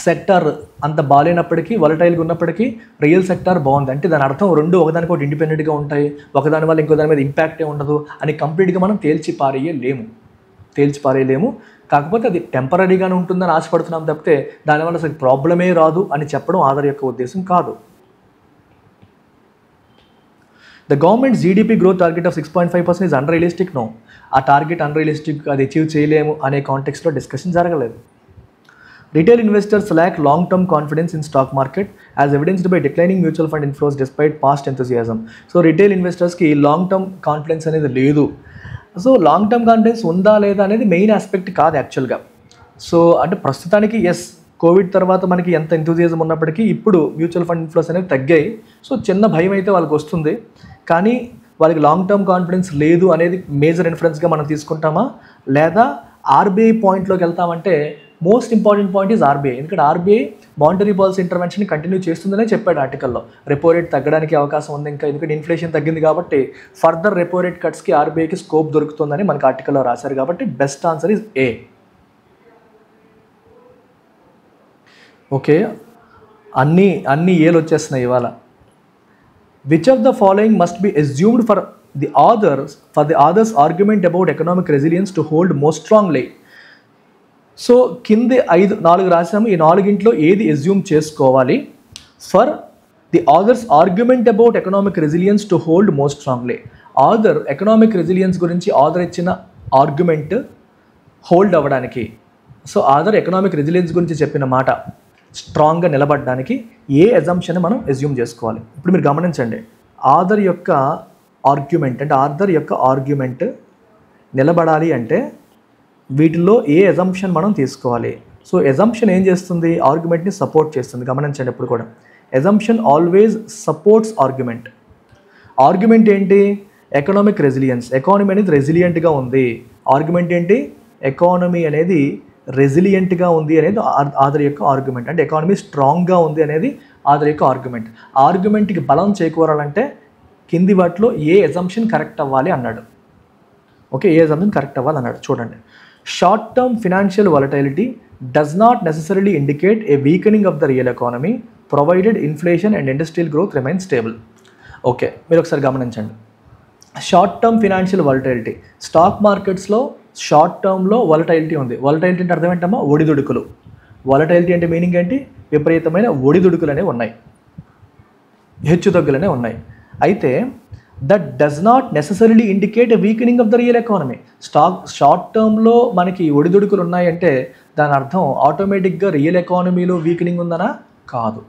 Speaker 1: సెక్టార్ అంత బాగాలేనప్పటికీ, వాలటైల్గా ఉన్నప్పటికీ రియల్ సెక్టార్ బాగుంది. అంటే దాని అర్థం రెండు ఒకదానికొకటి ఇండిపెండెంట్గా ఉంటాయి, ఒకదాని వల్ల ఇంకో దాని మీద ఇంపాక్టే ఉండదు అని కంప్లీట్గా మనం తేల్చి పారేయలేము. కాకపోతే అది టెంపరీగానే ఉంటుందని ఆశపడుతున్నాం తప్పితే దానివల్ల అసలు ప్రాబ్లమే రాదు అని చెప్పడం ఆధార్ యొక్క ఉద్దేశం కాదు. The government GDP growth target of 6.5% is unrealistic. No, ఆ టార్గెట్ అన్రియలిస్టిక్, అది అచీవ్ చేయలేము అనే కాంటెక్స్లో డిస్కషన్ జరగలేదు. Retail investors lack long-term confidence in stock market as evidenced by declining mutual fund inflows despite past enthusiasm. So retail investors ki long-term confidence అనేది లేదు. So long term confidence ఉందా లేదా అనేది మెయిన్ ఆస్పెక్ట్ కాదు యాక్చువల్గా. So అంటే ప్రస్తుతానికి yes, Covid తర్వాత మనకి ఎంత ఎంతూజియాజం ఉన్నప్పటికీ ఇప్పుడు మ్యూచువల్ ఫండ్ ఇన్ఫ్లోస్ అనేవి తగ్గాయి. సో చిన్న భయం అయితే వాళ్ళకి వస్తుంది, కానీ వాళ్ళకి లాంగ్ టర్మ్ కాన్ఫిడెన్స్ లేదు అనేది మేజర్ ఇన్ఫ్లుయెన్స్గా మనం తీసుకుంటామా, లేదా ఆర్బీఐ పాయింట్లోకి వెళ్తామంటే most important point is RBI. ఎందుకంటే RBI monetary policy intervention continue చేస్తుందనే చెప్పాడు ఆర్టికల్లో. రెపో రేట్ తగ్గడానికి అవకాశం ఉంది ఇంకా, ఎందుకంటే ఇన్ఫ్లేషన్ తగ్గింది కాబట్టి ఫర్దర్ రెపో రేట్ కట్స్కి ఆర్బీఐకి స్కోప్ దొరుకుతుందని మనకి ఆర్టికల్లో రాశారు. కాబట్టి best answer is A. Okay, అన్ని ఏలు వచ్చేస్తున్నాయి ఇవాళ. Which of the following must be assumed for the author's argument about economic resilience to hold most strongly. So కింది 4 రాసాము, ఈ 4 ఏది అజ్యూమ్ చేసుకోవాలి for the author's argument about economic resilience to hold most strongly. Author economic resilience గురించి author ఇచ్చిన argument hold అవ్వడానికి, so author economic resilience గురించి చెప్పిన మాట స్ట్రాంగ్గా నిలబడడానికి ఏ అజంప్షన్ మనం అజ్యూమ్ చేసుకోవాలి? ఇప్పుడు మీరు గమనించండి, ఆథర్ యొక్క ఆర్గ్యుమెంట్ నిలబడాలి అంటే వీటిల్లో ఏ అజంప్షన్ మనం తీసుకోవాలి? సో అజంప్షన్ ఏం చేస్తుంది? ఆర్గ్యుమెంట్ని సపోర్ట్ చేస్తుంది. గమనించండి, ఎప్పుడు కూడా assumption always supports argument. Argument ఏంటి? ఎకనామిక్ రెసిలియన్స్, ఎకానమీ అనేది రెసిలియంట్గా ఉంది. ఆర్గ్యుమెంట్ ఏంటి? ఎకానమీ అనేది రెసిలియంట్గా ఉంది అనేది ఆథర్ యొక్క ఆర్గ్యుమెంట్. అంటే ఎకానమీ స్ట్రాంగ్గా ఉంది అనేది ఆథర్ యొక్క ఆర్గ్యుమెంట్. ఆర్గ్యుమెంట్కి బలం చేకూరాలంటే కింది వాటిలో ఏ అజంప్షన్ కరెక్ట్ అవ్వాలి అన్నాడు. ఓకే, ఏ అజంప్షన్ కరెక్ట్ అవ్వాలి అన్నాడు. చూడండి, short term financial volatility does not necessarily indicate A weakening of the real economy provided inflation and industrial growth remain stable. Okay, మీరు ఒకసారి గమనించండి, short term financial volatility, stock మార్కెట్స్లో short టర్మ్లో volatility ఉంది. Volatility అంటే అర్థం ఏంటమ్మా? ఒడిదుడుకులు. వాలటైలిటీ అంటే మీనింగ్ ఏంటి? విపరీతమైన ఒడిదుడుకులు అనేవి ఉన్నాయి, హెచ్చుతగ్గులనే ఉన్నాయి. అయితే that does not necessarily indicate a weakening of the real economy. Short టర్మ్లో మనకి ఒడిదుడుకులు ఉన్నాయంటే దాని అర్థం ఆటోమేటిక్గా రియల్ ఎకానమీలో వీకనింగ్ ఉందనా? కాదు.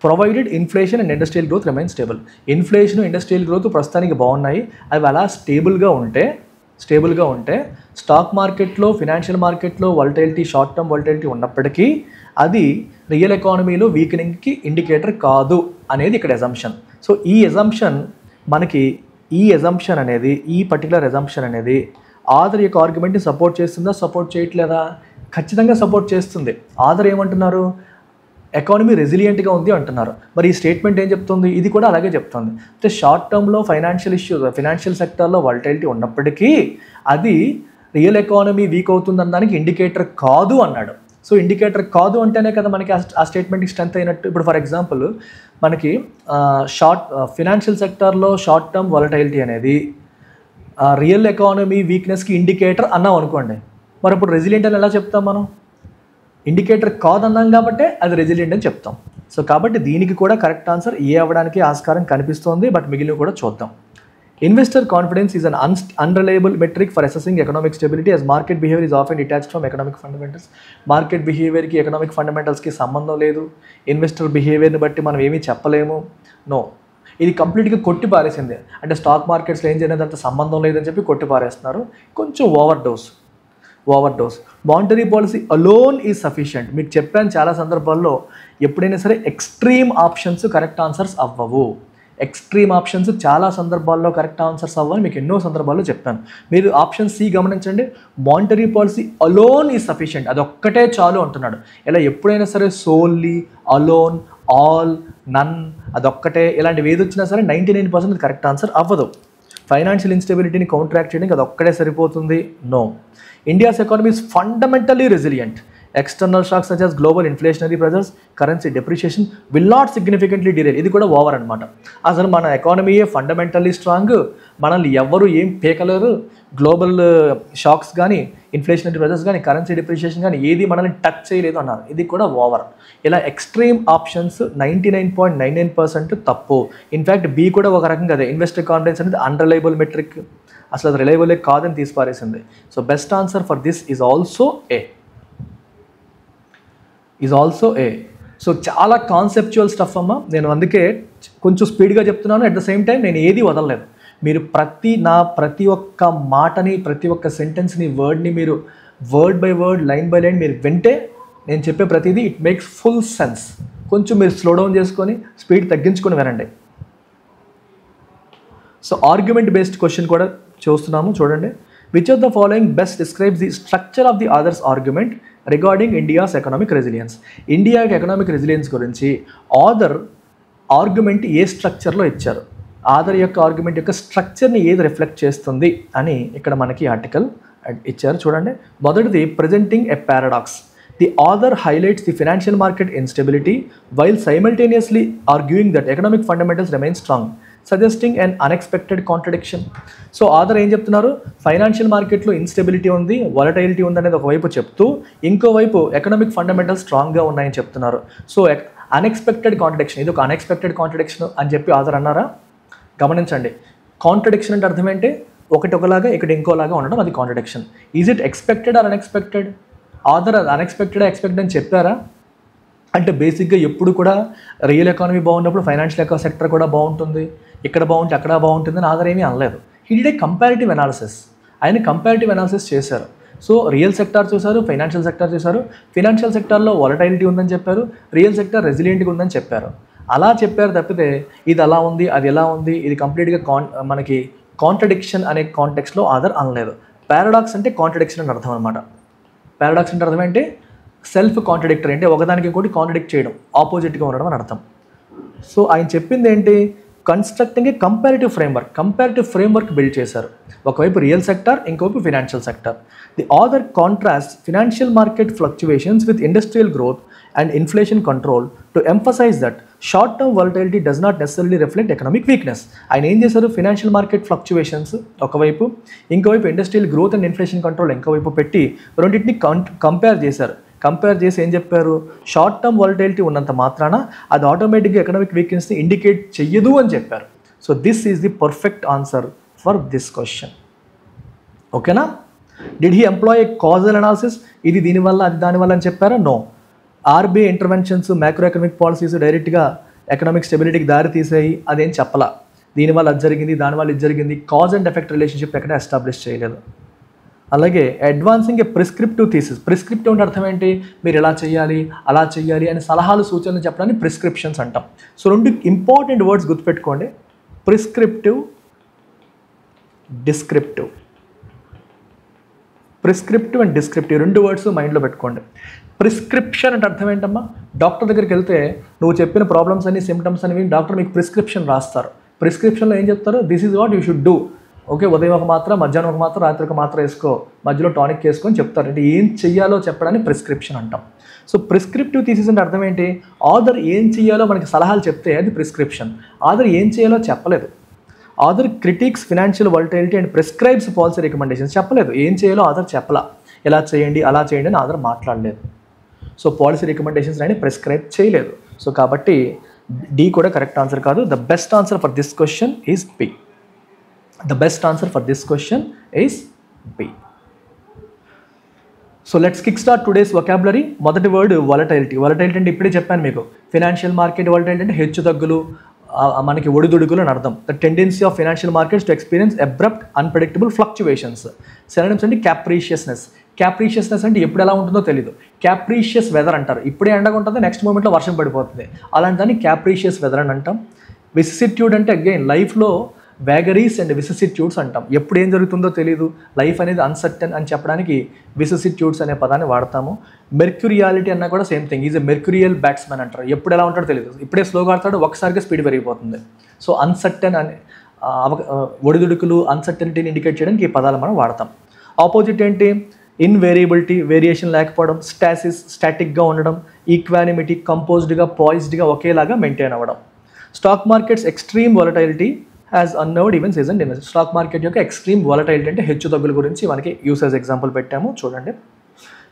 Speaker 1: Provided inflation and industrial growth remain stable. Inflation, industrial growth ప్రస్తుతానికి బాగున్నాయి, అవి అలా స్టేబుల్గా ఉంటే స్టాక్ మార్కెట్లో, ఫినాన్షియల్ మార్కెట్లో వాలటైలిటీ, షార్ట్ టర్మ్ వాలటైలిటీ ఉన్నప్పటికీ అది రియల్ ఎకానమీలో వీకనింగ్కి ఇండికేటర్ కాదు అనేది ఇక్కడ అజంప్షన్. సో ఈ పర్టికులర్ అజంప్షన్ అనేది ఆథర్ యొక్క ఆర్గ్యుమెంట్ని సపోర్ట్ చేస్తుందా, సపోర్ట్ చేయట్లేదా? ఖచ్చితంగా సపోర్ట్ చేస్తుంది. ఆథర్ ఏమంటున్నారు? ఎకానమీ రెసిలియంట్గా ఉంది అంటున్నారు. మరి ఈ స్టేట్మెంట్ ఏం చెప్తుంది? ఇది కూడా అలాగే చెప్తుంది. అంటే షార్ట్ టర్మ్లో ఫైనాన్షియల్ సెక్టర్లో వాలటైలిటీ ఉన్నప్పటికీ అది రియల్ ఎకానమీ వీక్ అవుతుందనడానికి ఇండికేటర్ కాదు అన్నాడు. సో ఇండికేటర్ కాదు అంటేనే కదా మనకి ఆ స్టేట్మెంట్కి స్ట్రెంత్ అయినట్టు. ఇప్పుడు ఫర్ ఎగ్జాంపుల్ మనకి ఫినాన్షియల్ సెక్టర్లో షార్ట్ టర్మ్ వాలటైలిటీ అనేది రియల్ ఎకానమీ వీక్నెస్కి ఇండికేటర్ అన్నాం అనుకోండి, మరి ఇప్పుడు రెసిలియంట్ అని ఎలా చెప్తాం మనం? ఇండికేటర్ కాదన్నాం కాబట్టి అది రెసిలియంట్ అని చెప్తాం. సో కాబట్టి దీనికి కూడా కరెక్ట్ ఆన్సర్ ఏ అవ్వడానికి ఆస్కారం కనిపిస్తోంది. బట్ మిగిలిన కూడా చూద్దాం. Investor confidence is an unreliable metric for assessing economic stability as market behaviour is often detached from economic fundamentals. Market బిహేవియర్కి ఎకనామిక్ ఫండమెంటల్స్కి సంబంధం లేదు. ఇన్వెస్టర్ బిహేవియర్ని బట్టి మనం ఏమీ చెప్పలేము. నో, ఇది కంప్లీట్గా కొట్టి పారేసింది. అంటే స్టాక్ మార్కెట్స్లో ఏం చేయలేదు అంత సంబంధం లేదని చెప్పి కొట్టి పారేస్తున్నారు. కొంచెం over dose. Monetary policy alone is sufficient. మీకు చెప్పాను చాలా సందర్భాల్లో, ఎప్పుడైనా సరే ఎక్స్ట్రీమ్ ఆప్షన్స్ కరెక్ట్ ఆన్సర్స్ అవ్వవు. ఎక్స్ట్రీమ్ ఆప్షన్స్ చాలా సందర్భాల్లో కరెక్ట్ ఆన్సర్స్ అవ్వని మీకు ఎన్నో సందర్భాల్లో చెప్పాను. మీరు ఆప్షన్ సి గమనించండి, monetary policy alone is sufficient, అది ఒక్కటే చాలు అంటున్నాడు. ఇలా ఎప్పుడైనా సరే సోల్లీ, అలోన్, ఆల్, నన్, అదొక్కటే, ఇలాంటివి ఏది వచ్చినా సరే 99% కరెక్ట్ ఆన్సర్ అవ్వదు. ఫైనాన్షియల్ ఇన్స్టెబిలిటీని కౌంట్రాక్ట్ చేయడానికి అది ఒక్కటే సరిపోతుంది. No, India's economy is fundamentally resilient. External shocks such as global inflationary pressures, currency depreciation will not significantly derail. ఇది కూడా ఓవర్ అనమాట. అసలు మన ఎకానమీయే ఫండమెంటల్లీ స్ట్రాంగ్, మనల్ని ఎవరు ఏం పేకలేరు. గ్లోబల్ షాక్స్ కానీ, ఇన్ఫ్లేషనరీ ప్రెజర్స్ కానీ, కరెన్సీ డిప్రిషియేషన్ కానీ ఏది మనల్ని టచ్ చేయలేదు అన్నారు. ఇది కూడా ఓవర్. ఇలా ఎక్స్ట్రీమ్ ఆప్షన్స్ 99.99% తప్పు. ఇన్ఫ్యాక్ట్ బి కూడా ఒక రకంగా అదే. ఇన్వెస్టర్ కాన్ఫిడెన్స్ అనేది అన్రిలయబుల్ మెట్రిక్, అసలు అది రిలయబులే కాదని తీసిపారేసింది. So best answer for this is also A. So చాలా కాన్సెప్చువల్ స్టఫ్ అమ్మ. నేను అందుకే కొంచెం స్పీడ్గా చెప్తున్నాను. అట్ ద సేమ్ టైం నేను ఏది వదలలేదు. మీరు ప్రతి ఒక్క మాటని, ప్రతి ఒక్క సెంటెన్స్ని, వర్డ్ని మీరు word by word, line by line మీరు వింటే నేను చెప్పే ప్రతిదీ ఇట్ మేక్స్ ఫుల్ సెన్స్. కొంచెం మీరు స్లో డౌన్ చేసుకొని స్పీడ్ తగ్గించుకొని వినండి. సో ఆర్గ్యుమెంట్ బేస్డ్ క్వశ్చన్ కూడా చూస్తున్నాము, చూడండి. Which of the following best describes the structure of the others argument regarding India's economic resilience. India economic resilience గురించి ఆథర్ ఆర్గ్యుమెంట్ ఏ స్ట్రక్చర్లో ఇచ్చారు, ఆథర్ యొక్క ఆర్గ్యుమెంట్ యొక్క స్ట్రక్చర్ని ఏది రిఫ్లెక్ట్ చేస్తుంది అని ఇక్కడ మనకి ఆర్టికల్ ఇచ్చారు. చూడండి, మొదటిది presenting a paradox. The author highlights the financial market instability while simultaneously arguing that economic fundamentals remain strong, suggesting and unexpected contradiction. So author ఏం చెప్తున్నారు, ఫైనాన్షియల్ మార్కెట్లో ఇన్స్టెబిలిటీ ఉంది, వాలటైలిటీ ఉంది అనేది ఒకవైపు చెప్తూ, ఇంకోవైపు ఎకనామిక్ ఫండమెంటల్స్ స్ట్రాంగ్గా ఉన్నాయని చెప్తున్నారు. సో అన్ఎక్స్పెక్టెడ్ కాంట్రడిక్షన్, ఇది ఒక అన్ఎక్స్పెక్టెడ్ కాంట్రడిక్షన్ అని చెప్పి ఆథర్ అన్నారా? గమనించండి, కాంట్రడిక్షన్ అంటే అర్థం ఏంటి? ఒకటి ఒకలాగా ఇక్కడ ఇంకోలాగా ఉండడం, అది contradiction. Is it expected or unexpected? Author unexpected expected అని చెప్పారా? అంటే బేసిక్గా ఎప్పుడు కూడా రియల్ ఎకానమీ బాగున్నప్పుడు ఫైనాన్షియల్ సెక్టర్ కూడా బాగుంటుంది, ఇక్కడ బాగుంటే అక్కడ బాగుంటుంది అని ఆథర్ ఏమీ అనలేదు. He did a comparative analysis. ఆయన కంపారిటివ్ అనాలిసిస్ చేశారు. సో రియల్ సెక్టార్ చూశారు, ఫైనాన్షియల్ సెక్టార్ చూశారు. ఫైనాన్షియల్ సెక్టార్లో వాలటైలిటీ ఉందని చెప్పారు, రియల్ సెక్టార్ రెసిలియంట్గా ఉందని చెప్పారు. అలా చెప్పారు తప్పితే ఇది అలా ఉంది, అది ఎలా ఉంది, ఇది కంప్లీట్గా మనకి కాంట్రడిక్షన్ అనే కాంటెక్స్లో ఆథర్ అనలేదు. పారాడాక్స్ అంటే కాంట్రడిక్షన్ అని అర్థం అనమాట. పారాడాక్స్ అంటే అర్థం ఏంటి? సెల్ఫ్ కాంట్రడిక్టరీ, అంటే ఒకదానికి ఇంకోటి కాంట్రడిక్ట్ చేయడం, ఆపోజిట్గా ఉండడం అని అర్థం. సో ఆయన చెప్పింది ఏంటి? Constructing a comparative framework build చేశారు. ఒకవైపు రియల్ సెక్టార్, ఇంకోవైపు financial sector. The author contrast financial market fluctuations with industrial growth and inflation control to emphasise that short term volatility does not necessarily reflect economic weakness. ఆయన ఏం చేశారు? Financial market fluctuations ఒకవైపు, ఇంకోవైపు industrial growth and inflation control ఇంకోవైపు పెట్టి రెండింటిని compare చేశారు. Compare చేసి ఏం చెప్పారు? షార్ట్ టర్మ్ వాలటిలిటీ ఉన్నంత మాత్రాన అది ఆటోమేటిక్గా ఎకనామిక్ వీక్నెస్ని ఇండికేట్ చెయ్యదు అని చెప్పారు. So this is the perfect answer for this question. ఓకేనా? Did he employ a causal analysis? ఇది దీనివల్ల, అది దానివల్ల అని చెప్పారా? No. RBI interventions, macro economic policies డైరెక్ట్గా ఎకనామిక్ స్టెబిలిటీకి దారి తీసాయి అదేం చెప్పలా. దీనివల్ల అది జరిగింది, దానివల్ల ఇది జరిగింది, కాజ్ అండ్ ఎఫెక్ట్ రిలేషన్షిప్ ఎక్కడ ఎస్టాబ్లిష్ చేయలేదు. అలాగే అడ్వాన్సింగ్ ఏ ప్రిస్క్రిప్టివ్ థీసిస్. ప్రిస్క్రిప్టివ్ అంటే అర్థం ఏంటి? మీరు ఎలా చేయాలి, అలా చేయాలి అని సలహాలు సూచనలు చెప్పడాన్ని ప్రిస్క్రిప్షన్స్ అంటాం. సో రెండు ఇంపార్టెంట్ వర్డ్స్ గుర్తుపెట్టుకోండి, prescriptive, descriptive. Prescriptive and descriptive రెండు వర్డ్స్ మైండ్లో పెట్టుకోండి. ప్రిస్క్రిప్షన్ అంటే అర్థం ఏంటమ్మా? డాక్టర్ దగ్గరికి వెళ్తే నువ్వు చెప్పిన ప్రాబ్లమ్స్ అన్ని, సిమ్టమ్స్ అనేవి డాక్టర్ మీకు ప్రిస్క్రిప్షన్ రాస్తారు. ప్రిస్క్రిప్షన్లో ఏం చెప్తారు? This is what you should do. Okay, ఉదయం ఒక మాత్ర, మధ్యాహ్నం ఒక మాత్ర, రాత్రి ఒక మాత్ర వేసుకో, మధ్యలో టానిక్ వేసుకొని చెప్తారు. అంటే ఏం చెయ్యాలో చెప్పడానికి ప్రిస్క్రిప్షన్ అంటాం. సో ప్రిస్క్రిప్టివ్ థీసిస్ అంటే అర్థం ఏంటి? ఆథర్ ఏం చేయాలో మనకి సలహాలు చెప్తే అది ప్రిస్క్రిప్షన్. ఆథర్ ఏం చేయాలో చెప్పలేదు. Author critics financial volatility and prescribes policy recommendations చెప్పలేదు. ఏం చేయాలో ఆథర్ చెప్పలా. ఎలా చేయండి, అలా చేయండి అని ఆథర్ మాట్లాడలేదు. సో పాలసీ రికమెండేషన్స్ అని ప్రిస్క్రైబ్ చేయలేదు. సో కాబట్టి డి కూడా కరెక్ట్ ఆన్సర్ కాదు. The best answer for this question is B. The best answer for this question is B. So let's kickstart today's vocabulary. మొదటి వర్డ్ వాలటైలిటీ. వాలటైలిటీ అంటే ఇప్పుడే చెప్పాను మీకు, ఫినాన్షియల్ మార్కెట్ వాలటైలిటీ అంటే హెచ్చు తగ్గులు, మనకి ఒడిదుడుకులు అని అర్థం. The tendency of financial markets to experience abrupt unpredictable fluctuations. Synonyms అంటే క్యాప్రీషియస్నెస్. క్యాప్రీషియస్నెస్ అంటే ఎప్పుడు ఎలా ఉంటుందో తెలియదు. క్యాప్రీషియస్ వెదర్ అంటారు. ఇప్పుడే ఎండగా ఉంటుంది, నెక్స్ట్ మూమెంట్లో వర్షం పడిపోతుంది, అలాంటి దాన్ని క్యాప్రీషియస్ వెదర్ అని అంటాం. విసిసిట్యూడ్ అంటే అగైన్ లైఫ్లో వ్యాగరీస్ అండ్ విసిసిట్యూడ్స్ అంటాం. ఎప్పుడు ఏం జరుగుతుందో తెలియదు, లైఫ్ అనేది అన్సర్టన్ అని చెప్పడానికి విసిసిట్యూడ్స్ అనే పదాన్ని వాడతాము. మెర్క్యూరియాలిటీ అన్నా కూడా same thing, is a mercurial batsmen అంటారు. ఎప్పుడు ఎలా ఉంటాడో తెలియదు, ఇప్పుడే స్లోగా ఆడతాడు, ఒకసారిగా స్పీడ్ పెరిగిపోతుంది. సో అన్సర్టన్ అనే ఒడిదుడుకులు, అన్సర్టనిటీని ఇండికేట్ చేయడానికి ఈ పదాలు మనం వాడతాం. ఆపోజిట్ ఏంటి? ఇన్వేరియబిలిటీ, వేరియేషన్ లేకపోవడం. స్టాసిస్, స్టాటిక్గా ఉండడం. ఈక్వానిమిటీ, కంపోజ్డ్గా, పాయిజ్డ్గా, ఒకేలాగా మెయింటైన్ అవ్వడం. Stock markets extreme volatility has unnerved even seasoned dinners. Stock market యొక్క ఎక్స్ట్రీమ్ వాలటైలిటీ అంటే హెచ్చు తగ్గుల గురించి మనకి యూసేజ్ ఎగ్జాంపుల్ పెట్టాము. చూడండి,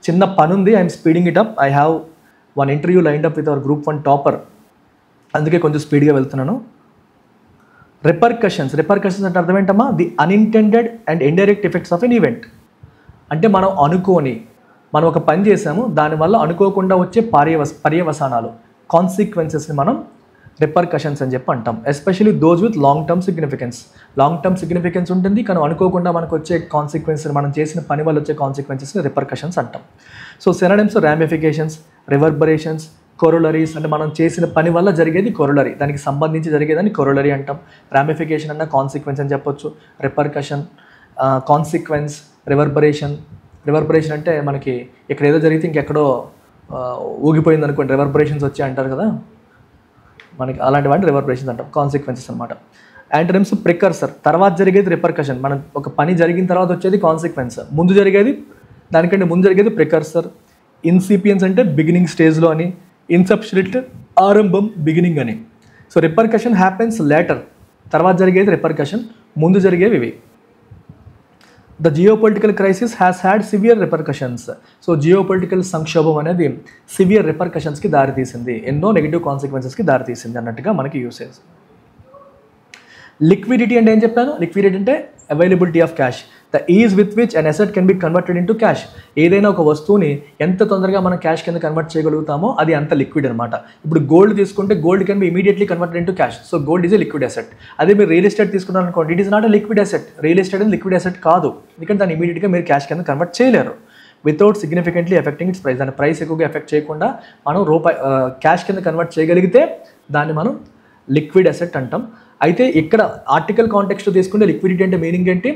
Speaker 1: చిన్న పని ఉంది, I'm speeding it up. I have one interview lined up with our group 1 topper, అందుకే కొంచెం స్పీడ్గా వెళ్తున్నాను. రిపర్కషన్స్ అంటే అర్థం ఏంటమ్మా? The unintended and indirect effects of N event. అంటే మనం ఒక పని చేసాము, దానివల్ల అనుకోకుండా వచ్చే పర్యవసానాలు, కాన్సిక్వెన్సెస్ని మనం రిపర్కషన్స్ అని చెప్పి అంటాం. Especially those with long term significance ఉంటుంది, కానీ అనుకోకుండా మనకు వచ్చే కాన్సిక్వెన్స్, మనం చేసిన పని వల్ల వచ్చే కాన్సిక్వెన్సెస్ని రిపర్కషన్స్ అంటాం. So synonyms ramifications, reverberations, corollaries. అంటే మనం చేసిన పని వల్ల జరిగేది కొరోలరీ, దానికి సంబంధించి జరిగేదాన్ని కొరోలరీ అంటాం. రామిఫికేషన్ అన్న కాన్సిక్వెన్స్ అని చెప్పొచ్చు. రిపర్కషన్, కాన్సిక్వెన్స్, రివర్బరేషన్ అంటే మనకి ఇక్కడ ఏదో జరిగితే ఇంకెక్కడో ఊగిపోయింది అనుకోండి, రివర్బరేషన్స్ వచ్చి అంటారు కదా, మనకి అలాంటి వాటిని రివర్బరేషన్స్ అంటాం, కాన్సిక్వెన్సెస్ అనమాట. యాంటోనిమ్స్ ప్రికర్సర్, తర్వాత జరిగేది రిపర్కషన్. మనం ఒక పని జరిగిన తర్వాత వచ్చేది కాన్సిక్వెన్స్, దానికంటే ముందు జరిగేది ప్రికర్సర్. ఇన్సిపియన్స్ అంటే బిగినింగ్ స్టేజ్లో అని, ఇన్సబ్స్టిట్యూట్ ఆరంభం, బిగినింగ్ అని. సో రిపర్కషన్ హ్యాపెన్స్ లేటర్, తర్వాత జరిగేది రిపర్కషన్, ముందు జరిగేవి ఇవి. The geopolitical crisis has had severe repercussions. So geopolitical సంక్షోభం అనేది సివియర్ రిపర్కషన్స్కి దారితీసింది, ఎన్నో నెగిటివ్ కాన్సిక్వెన్సెస్కి దారితీసింది అన్నట్టుగా మనకి యూసేజ్. లిక్విడిటీ అంటే ఏం చెప్పాను? లిక్విడిటీ అంటే availability of cash, the is with which an asset can be converted into cash. ఏదైనా ఒక వస్తువుని ఎంత తొందరగా మనం క్యాష్ కింద కన్వర్ట్ చేయగలుగుతామో అది అంత లిక్విడ్ అనమాట. ఇప్పుడు గోల్డ్ తీసుకుంటే gold can be immediately converted into cash, so gold is a liquid asset. అదే మీరు రియల్ ఎస్టేట్ తీసుకున్నారు అనుకోండి, it is not a liquid asset. Real estate అనేది లిక్విడ్ అసెట్ కాదు, ఎందుకంటే దాన్ని ఇమీడియట్గా మీరు క్యాష్ కింద కన్వర్ట్ చేయలేరు without significantly effecting it's price. దాని ప్రైస్ ఎక్కువగా ఎఫెక్ట్ చేయకుండా మనం క్యాష్ కింద కన్వర్ట్ చేయగలిగితే దాన్ని మనం లిక్విడ్ అసెట్ అంటాం. అయితే ఇక్కడ ఆర్టికల్ కాంటెక్స్ట్ తీసుకుంటే లిక్విడిటీ అంటే మీనింగ్ ఏంటి?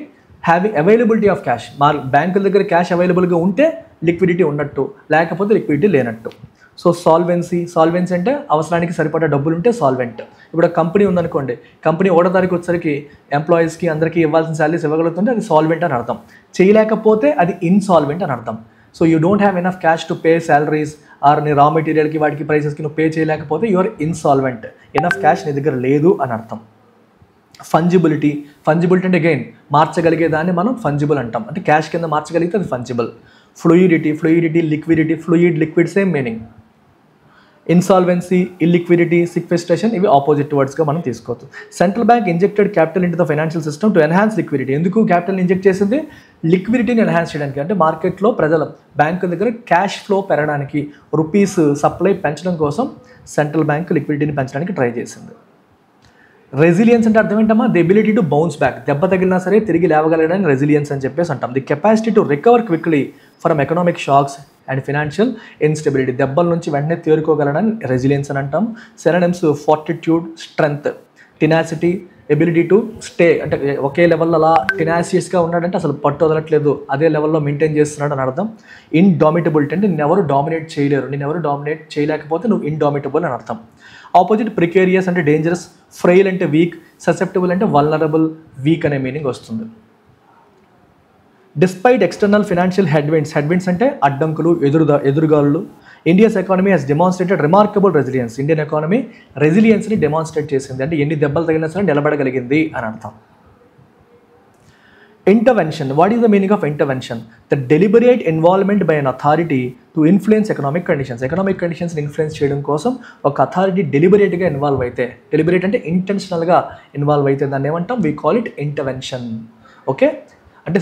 Speaker 1: Having availability of cash. మా బ్యాంకుల దగ్గర క్యాష్ అవైలబుల్గా ఉంటే లిక్విడిటీ ఉన్నట్టు, లేకపోతే లిక్విడిటీ లేనట్టు. సో సాల్వెన్సీ అంటే అవసరానికి సరిపడా డబ్బులు ఉంటే సాల్వెంట్. ఇప్పుడు కంపెనీ ఉందనుకోండి, కంపెనీ 1వ తారీఖు వచ్చేసరికి ఎంప్లాయీస్కి అందరికీ ఇవ్వాల్సిన శాలరీస్ ఇవ్వగలుగుతుంటే అది సాల్వెంట్ అని అర్థం. చేయలేకపోతే అది ఇన్సాల్వెంట్ అని అర్థం. So you don't have enough cash to pay salaries or నీ రా మెటీరియల్కి వాటికి ప్రైసెస్కి నువ్వు పే చేయలేకపోతే you are insolvent. Enough cash నీ దగ్గర లేదు అని అర్థం. ఫంజిబిలిటీ అంటే అగైన్ మార్చగలిగే దాన్ని మనం ఫంజిబుల్ అంటాం, అంటే క్యాష్ కింద మార్చగలిగితే అది fungible. Fluidity, liquidity, liquid same meaning. Insolvency, illiquidity, sequestration ఇవి ఆపోజిట్ వర్డ్స్గా మనం తీసుకోవచ్చు. Central bank injected capital into the financial system to enhance liquidity. ఎందుకు క్యాపిటల్ ఇంజెక్ట్ చేసింది? లిక్విడిటీని ఎన్హాన్స్ చేయడానికి, అంటే మార్కెట్లో ప్రజల బ్యాంకు దగ్గర క్యాష్ ఫ్లో పెరగడానికి, రూపీస్ సప్లై పెంచడం కోసం సెంట్రల్ బ్యాంక్ లిక్విడిటీని పెంచడానికి ట్రై చేసింది. రెసిలియన్స్ అంటే అర్థం ఏంటమ్మా? The ability to bounce back. దెబ్బ తగిలినా సరే తిరిగి లేవగలగడానికి రెసిలియన్స్ అని చెప్పేసి అంటాం. The capacity to recover quickly from economic shocks and financial instability. దెబ్బల నుంచి వెంటనే తేరుకోగలడని రెసిలియన్స్ అని అంటాం. Synonyms fortitude, strength, tenacity, ability to stay, అంటే ఒకే లెవెల్లో అలా టెనాసియస్గా ఉన్నాడంటే అసలు పట్టు వదలట్లేదు, అదే లెవెల్లో మెయింటైన్ చేస్తున్నాడు అని అర్థం. ఇన్డామిటబిలిటీ అంటే నిన్నెవరు డామినేట్ చేయలేరు, నిన్నెవరు డామినేట్ చేయలేకపోతే నువ్వు ఇన్డామిటబుల్ అని అర్థం. ఆపోజిట్ ప్రికేరియస్ అంటే డేంజరస్, ఫ్రెయిల్ అంటే వీక్, ససెప్టబుల్ అంటే వల్నరబుల్, వీక్ అనే మీనింగ్ వస్తుంది. డిస్పైట్ ఎక్స్టర్నల్ ఫినాన్షియల్ హెడ్విండ్స్ అంటే అడ్డంకులు, ఎదురుగాలు, India's economy has demonstrated remarkable resilience. Indian economy రెసిలియన్స్ని డెమాన్స్ట్రేట్ చేసింది, అంటే ఎన్ని దెబ్బలు తగిలినా సరే నిలబడగలిగింది అని అర్థం. Intervention. What is the meaning of intervention? The deliberate involvement by an authority to influence economic conditions. Economic కండిషన్స్ని ఇన్ఫ్లుయెన్స్ చేయడం కోసం ఒక అథారిటీ డెలిబరేట్గా ఇన్వాల్వ్ అయితే, డెలిబరేట్ అంటే ఇంటెన్షనల్గా ఇన్వాల్వ్ అయితే దాన్ని ఏమంటాం? We call it intervention. Okay, అంటే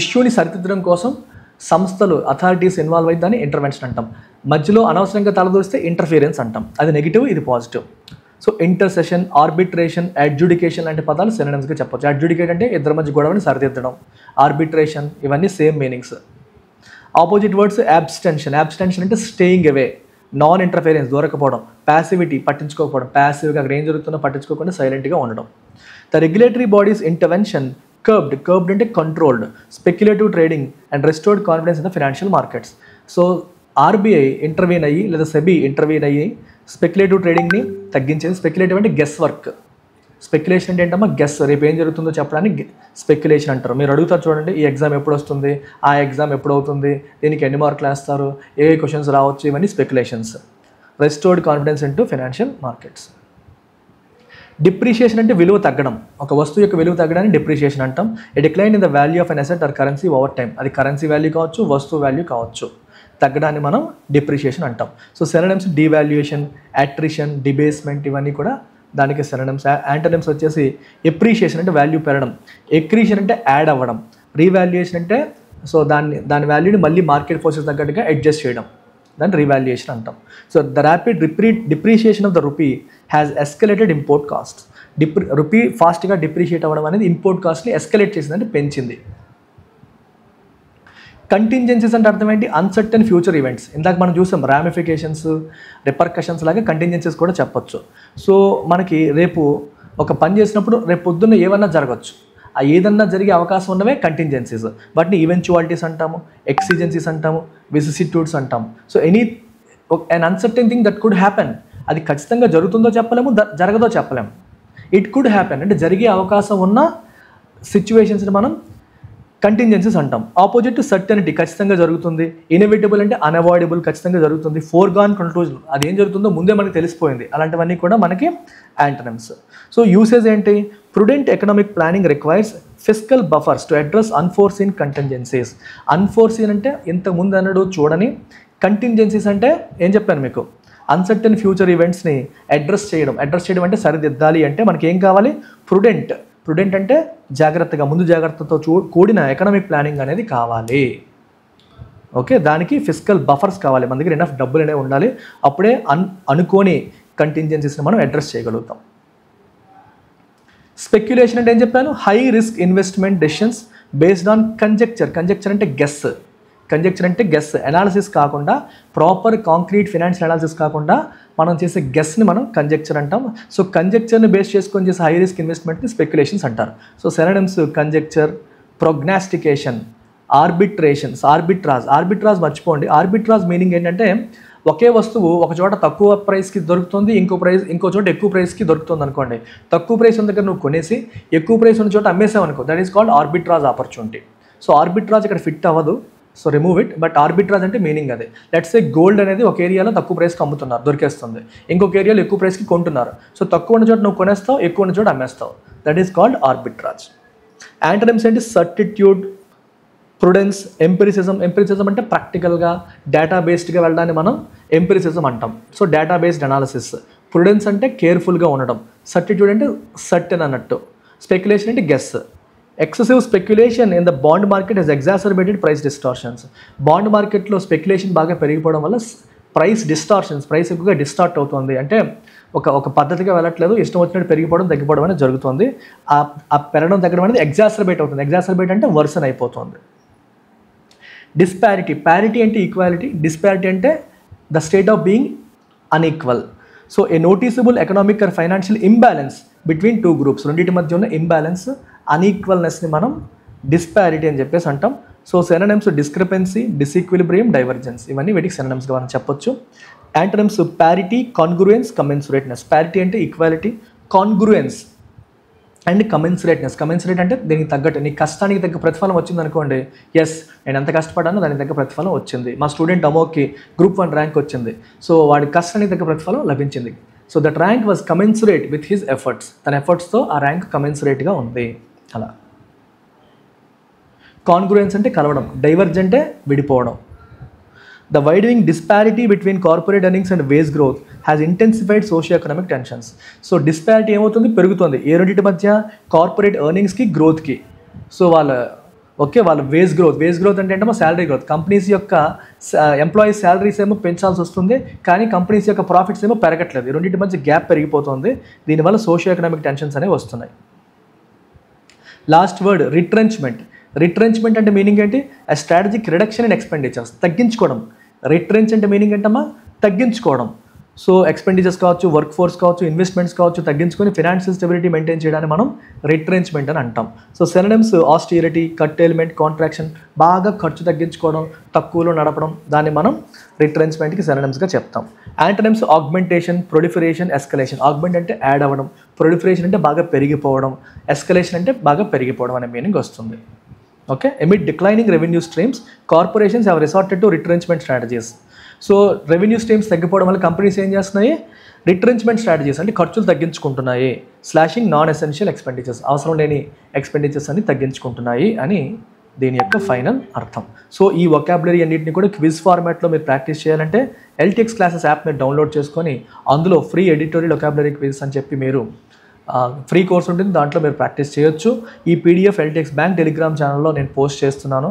Speaker 1: ఇష్యూని సరిదిద్దడం కోసం సంస్థలు, అథారిటీస్ ఇన్వాల్వ్ అయితే దాన్ని ఇంటర్వెన్షన్ అంటాం. మధ్యలో అనవసరంగా తలదూరిస్తే ఇంటర్ఫియరెన్స్ అంటాం. అది నెగిటివ్, ఇది positive. So intercession, arbitration, adjudication లాంటి పదాలు సినోనిమ్స్గా చెప్పొచ్చు. అడ్జుడికేట్ అంటే ఇద్దరి మధ్య గొడవని సరిదిద్దడం, ఆర్బిట్రేషన్ ఇవన్నీ same meanings. Opposite words abstention అంటే స్టేయింగ్ అవే, నాన్ ఇంటర్ఫియరెన్స్ దూరకపోవడం, ప్యాసివిటీ పట్టించుకోకపోవడం, ప్యాసివ్గా అక్కడ ఏం జరుగుతుందో పట్టించుకోకుండా సైలెంట్గా ఉండడం. The regulatory bodies intervention curbed అంటే controlled speculative trading and restored confidence in the financial markets. So RBI intervene అయ్యి లేదా సెబీ ఇంటర్వ్యూన్ అయ్యి స్పెక్యులేటివ్ ట్రేడింగ్ని తగ్గించేది. స్పెక్యులేటివ్ అంటే గెస్ వర్క్, స్పెక్యులేషన్ అంటే ఏంటమ్మా? గెస్, రేపు ఏం జరుగుతుందో చెప్పడానికి స్పెక్యులేషన్ అంటారు. మీరు అడుగుతారు చూడండి, ఈ ఎగ్జామ్ ఎప్పుడు వస్తుంది, ఆ ఎగ్జామ్ ఎప్పుడు అవుతుంది, దీనికి ఎన్ని మార్కులు వేస్తారు, ఏ క్వశ్చన్స్ రావచ్చు, ఇవన్నీ speculations. Restored confidence into financial markets. Depreciation అంటే విలువ తగ్గడం, ఒక వస్తువు యొక్క విలువ తగ్గడాన్ని డిప్రిషియేషన్ అంటాం. A decline in the value of an asset or currency over time. అది కరెన్సీ వాల్యూ కావచ్చు, వస్తువు వాల్యూ కావచ్చు, తగ్గడాన్ని మనం డిప్రిషియేషన్ అంటాం. So synonyms devaluation, attrition, debasement ఇవన్నీ కూడా దానికి సినోనిమ్స్. యాంటోనిమ్స్ వచ్చేసి ఎప్రిషియేషన్ అంటే వాల్యూ పెరగడం, ఎక్రీషన్ అంటే యాడ్ అవ్వడం, రీవాల్యుయేషన్ అంటే సో దాని వాల్యూని మళ్ళీ మార్కెట్ ఫోర్సెస్ తగ్గట్టుగా అడ్జస్ట్ చేయడం, దాన్ని రీవాల్యుయేషన్ అంటాం. So the rapid depreciation of the rupee has escalated import cost. Rupee ఫాస్ట్గా డిప్రిషియేట్ అవ్వడం అనేది ఇంపోర్ట్ కాస్ట్ని ఎస్కలేట్ చేసింది, అంటే పెంచింది. కంటింజెన్సీస్ అంటే అర్థం ఏంటి? Uncertain future events. ఇందాక మనం చూసాం రామిఫికేషన్స్, రిపర్కషన్స్ లాగా కంటింజెన్సీస్ కూడా చెప్పొచ్చు. సో మనకి రేపు ఒక పని చేసినప్పుడు రేపు పొద్దున్న ఏమన్నా జరగచ్చు, ఆ ఏదన్నా జరిగే అవకాశం ఉన్నవే కంటింజెన్సీస్. వాటిని ఈవెంచువాలిటీస్ అంటాము, ఎక్సిజెన్సీస్ అంటాము, విసిసిట్యూడ్స్ అంటాము. So an uncertain thing that could happen, అది ఖచ్చితంగా జరుగుతుందో చెప్పలేము, జరగదో చెప్పలేము. ఇట్ కుడ్ హ్యాపెన్ అంటే జరిగే అవకాశం ఉన్న సిచ్యువేషన్స్ని మనం కంటింజెన్సీస్ అంటాం. ఆపోజిట్ టు సర్టెనిటీ, ఖచ్చితంగా జరుగుతుంది. ఇన్ఎవిటబుల్ అంటే అన్అవాయిడబుల్, ఖచ్చితంగా జరుగుతుంది. ఫోర్గాన్ కంక్లూజన్, అది ఏం జరుగుతుందో ముందే మనకి తెలిసిపోయింది, అలాంటివన్నీ కూడా మనకి యాంటోనిమ్స్. సో యూసేజ్ ఏంటి? Prudent economic planning requires fiscal buffers to address unforeseen contingencies. Unforeseen అంటే ఇంతకుముందు అన్నాడు చూడని, కంటింజెన్సీస్ అంటే ఏం చెప్పాను మీకు, అన్సర్టన్ ఫ్యూచర్ ఈవెంట్స్ని అడ్రస్ చేయడం అంటే సరిదిద్దాలి అంటే మనకి ఏం కావాలి? ప్రుడెంట్ అంటే జాగ్రత్తగా, ముందు జాగ్రత్తతో కూడిన ఎకనామిక్ ప్లానింగ్ అనేది కావాలి. ఓకే, దానికి ఫిస్కల్ బఫర్స్ కావాలి, మన దగ్గర ఎనఫ్ డబ్బులు అనేవి ఉండాలి. అప్పుడే అనుకోని కంటింజెన్సీస్ని మనం అడ్రస్ చేయగలుగుతాం. స్పెక్యులేషన్ అంటే ఏం చెప్పాను? High risk investment decisions based on conjecture అంటే గెస్ అనాలిసిస్ కాకుండా, ప్రాపర్ కాంక్రీట్ ఫినాన్షియల్ అనాలిసిస్ కాకుండా మనం చేసే గెస్ని మనం కంజెక్చర్ అంటాం. సో కంజెక్చర్ని బేస్ చేసుకొని చేసే హై రిస్క్ ఇన్వెస్ట్మెంట్ని స్పెక్యులేషన్స్ అంటారు. సో సినోనిమ్స్ కంజెక్చర్, ప్రొగ్నాస్టికేషన్, ఆర్బిట్రాజ్ మర్చిపోండి. ఆర్బిట్రాజ్ మీనింగ్ ఏంటంటే ఒకే వస్తువు ఒక చోట తక్కువ ప్రైస్కి దొరుకుతుంది, ఇంకో చోట ఎక్కువ ప్రైస్కి దొరుకుతుంది అనుకోండి. తక్కువ ప్రైస్ ఉన్న దగ్గర నువ్వు కొనేసి ఎక్కువ ప్రైస్ ఉన్న చోట అమ్మేసావు అనుకో, that is called arbitrage opportunity. So arbitrage ఇక్కడ ఫిట్ అవ్వదు, so remove it. But arbitrage అంటే మీనింగ్ అదే. లెట్స్ సే గోల్డ్ అనేది ఒక ఏరియాలో తక్కువ ప్రైస్కి అమ్ముతున్నారు, దొరికేస్తుంది. ఇంకొక ఏరియాలో ఎక్కువ ప్రైస్కి కొంటున్నారు. సో తక్కువ ఉన్న చోట నువ్వు కొనేస్తావు, ఎక్కువ ఉన్న చోట అమ్మేస్తావు. That is called arbitrage. Antonyms ఏంటి? సర్టిట్యూడ్, ప్రుడెన్స్, ఎంపిరిసిజం అంటే ప్రాక్టికల్గా డేటా బేస్డ్గా వెళ్ళడాన్ని మనం ఎంపిరిసిజం అంటాం. So data based analysis. Prudence అంటే కేర్ఫుల్గా ఉండడం, సర్టిట్యూడ్ అంటే సర్టెన్ అన్నట్టు, స్పెక్యులేషన్ అంటే guess. Excessive speculation in the bond market has exacerbated price distortions. Bond మార్కెట్లో స్పెక్యులేషన్ బాగా పెరిగిపోవడం వల్ల ప్రైస్ ఎక్కువగా డిస్టార్ట్ అవుతుంది. అంటే ఒక పద్ధతిగా వెళ్ళట్లేదు, ఇష్టం వచ్చినట్టు పెరిగిపోవడం తగ్గిపోవడం అనేది జరుగుతుంది. ఆ పెరగడం తగ్గడం అనేది ఎగ్జాసర్బేట్ అవుతుంది. ఎగ్జాసర్బేట్ అంటే వర్సన్ అయిపోతుంది. ప్యారిటీ అంటే ఈక్వాలిటీ, డిస్పారిటీ అంటే the state of being unequal. So a noticeable economic or financial imbalance between two groups, రెండింటి మధ్య ఉన్న ఇంబ్యాలెన్స్, అన్ఈక్వల్నెస్ని మనం డిస్పారిటీ అని చెప్పేసి అంటాం. So synonyms discrepancy, disequilibrium, divergence, ఇవన్నీ వీటికి సినోనిమ్స్గా మనం చెప్పొచ్చు. Antonyms parity, congruence, commensurateness. Parity అంటే ఈక్వాలిటీ, కాన్గ్రూయెన్స్ అండ్ కమెన్సురేట్ అంటే దీనికి తగ్గట్టు, నీ కష్టానికి తగ్గ ప్రతిఫలం వచ్చింది అనుకోండి. ఎస్, నేను ఎంత కష్టపడ్డానో దానికి తగ్గ ప్రతిఫలం వచ్చింది. మా స్టూడెంట్ అమోక్కి గ్రూప్ 1 ర్యాంక్ వచ్చింది. సో వాడి కష్టానికి తగ్గ ప్రతిఫలం లభించింది. So that rank was కమెన్సురేట్ with his efforts. తన ఎఫర్ట్స్తో ఆ ర్యాంక్ కమెన్సురేట్గా ఉంది. అలా. కాన్గ్రూయెన్స్ అంటే కలవడం, డైవర్జ్ అంటే విడిపోవడం. The widening disparity between corporate earnings and wage growth has intensified socio-economic tensions. So disparity ఏమవుతుంది? పెరుగుతుంది. ఏ రెండింటి మధ్య? కార్పొరేట్ ఎర్నింగ్స్కి, గ్రోత్కి. సో వాళ్ళ వేజ్ గ్రోత్ అంటే ఏంటో శాలరీ గ్రోత్. కంపెనీస్ యొక్క ఎంప్లాయీస్ శాలరీస్ ఏమో పెంచాల్సి వస్తుంది, కానీ కంపెనీస్ యొక్క ప్రాఫిట్స్ ఏమో పెరగట్లేదు. ఈ రెండింటి మధ్య గ్యాప్ పెరిగిపోతుంది. దీనివల్ల సోషియో ఎకనామిక్ టెన్షన్స్ అనేవి వస్తున్నాయి. లాస్ట్ వర్డ్ రిట్రెంచ్మెంట్ అంటే మీనింగ్ ఏంటి? ఆ స్ట్రాటజిక్ రిడక్షన్ ఇన్ ఎక్స్పెండిచర్స్, తగ్గించుకోవడం. రిట్రెంచ్ అంటే మీనింగ్ ఏంటమ్మా? తగ్గించుకోవడం. సో ఎక్స్పెండిచర్స్ కావచ్చు, వర్క్ ఫోర్స్ కావచ్చు, ఇన్వెస్ట్మెంట్స్ కావచ్చు, తగ్గించుకొని ఫినాన్షియల్ స్టెబిలిటీ మెయింటైన్ చేయడానికి మనం రిట్రెంచ్మెంట్ అని అంటాం. సో సినోనిమ్స్ ఆస్టిరిటీ, కర్టైల్మెంట్, కాంట్రాక్షన్, బాగా ఖర్చు తగ్గించుకోవడం, తక్కువలో నడపడం, దాన్ని మనం రిట్రెంచ్మెంట్కి సినోనిమ్స్గా చెప్తాం. Antonyms augmentation, proliferation, escalation. Augment అంటే యాడ్ అవ్వడం, ప్రొలిఫరేషన్ అంటే బాగా పెరిగిపోవడం, ఎస్కలేషన్ అంటే బాగా పెరిగిపోవడం అనే మీనింగ్ వస్తుంది. Okay, amid declining revenue streams, corporations have resorted to retrenchment strategies. So revenue streams తగ్గిపోవడం వల్ల కంపెనీస్ ఏం చేస్తున్నాయి? రిట్రెంచ్మెంట్ స్ట్రాటజీస్ అంటే ఖర్చులు తగ్గించుకుంటున్నాయి. స్లాషింగ్ నాన్ ఎసెన్షియల్ ఎక్స్పెండిచర్స్, అవసరం లేని ఎక్స్పెండిచర్స్ అన్ని తగ్గించుకుంటున్నాయి అని దీని యొక్క ఫైనల్ అర్థం. సో ఈ వొకాబులరీ అన్నింటినీ కూడా క్విజ్ ఫార్మాట్లో మీరు ప్రాక్టీస్ చేయాలంటే LTX క్లాసెస్ యాప్ మీరు డౌన్లోడ్ చేసుకొని అందులో ఫ్రీ ఎడిటోరియల్ వొకాబులరీ క్విజ్ అని చెప్పి మీరు ఫ్రీ కోర్స్ ఉంటుంది, దాంట్లో మీరు ప్రాక్టీస్ చేయొచ్చు. ఈ PDF LTX బ్యాంక్ టెలిగ్రామ్ ఛానల్లో నేను పోస్ట్ చేస్తున్నాను.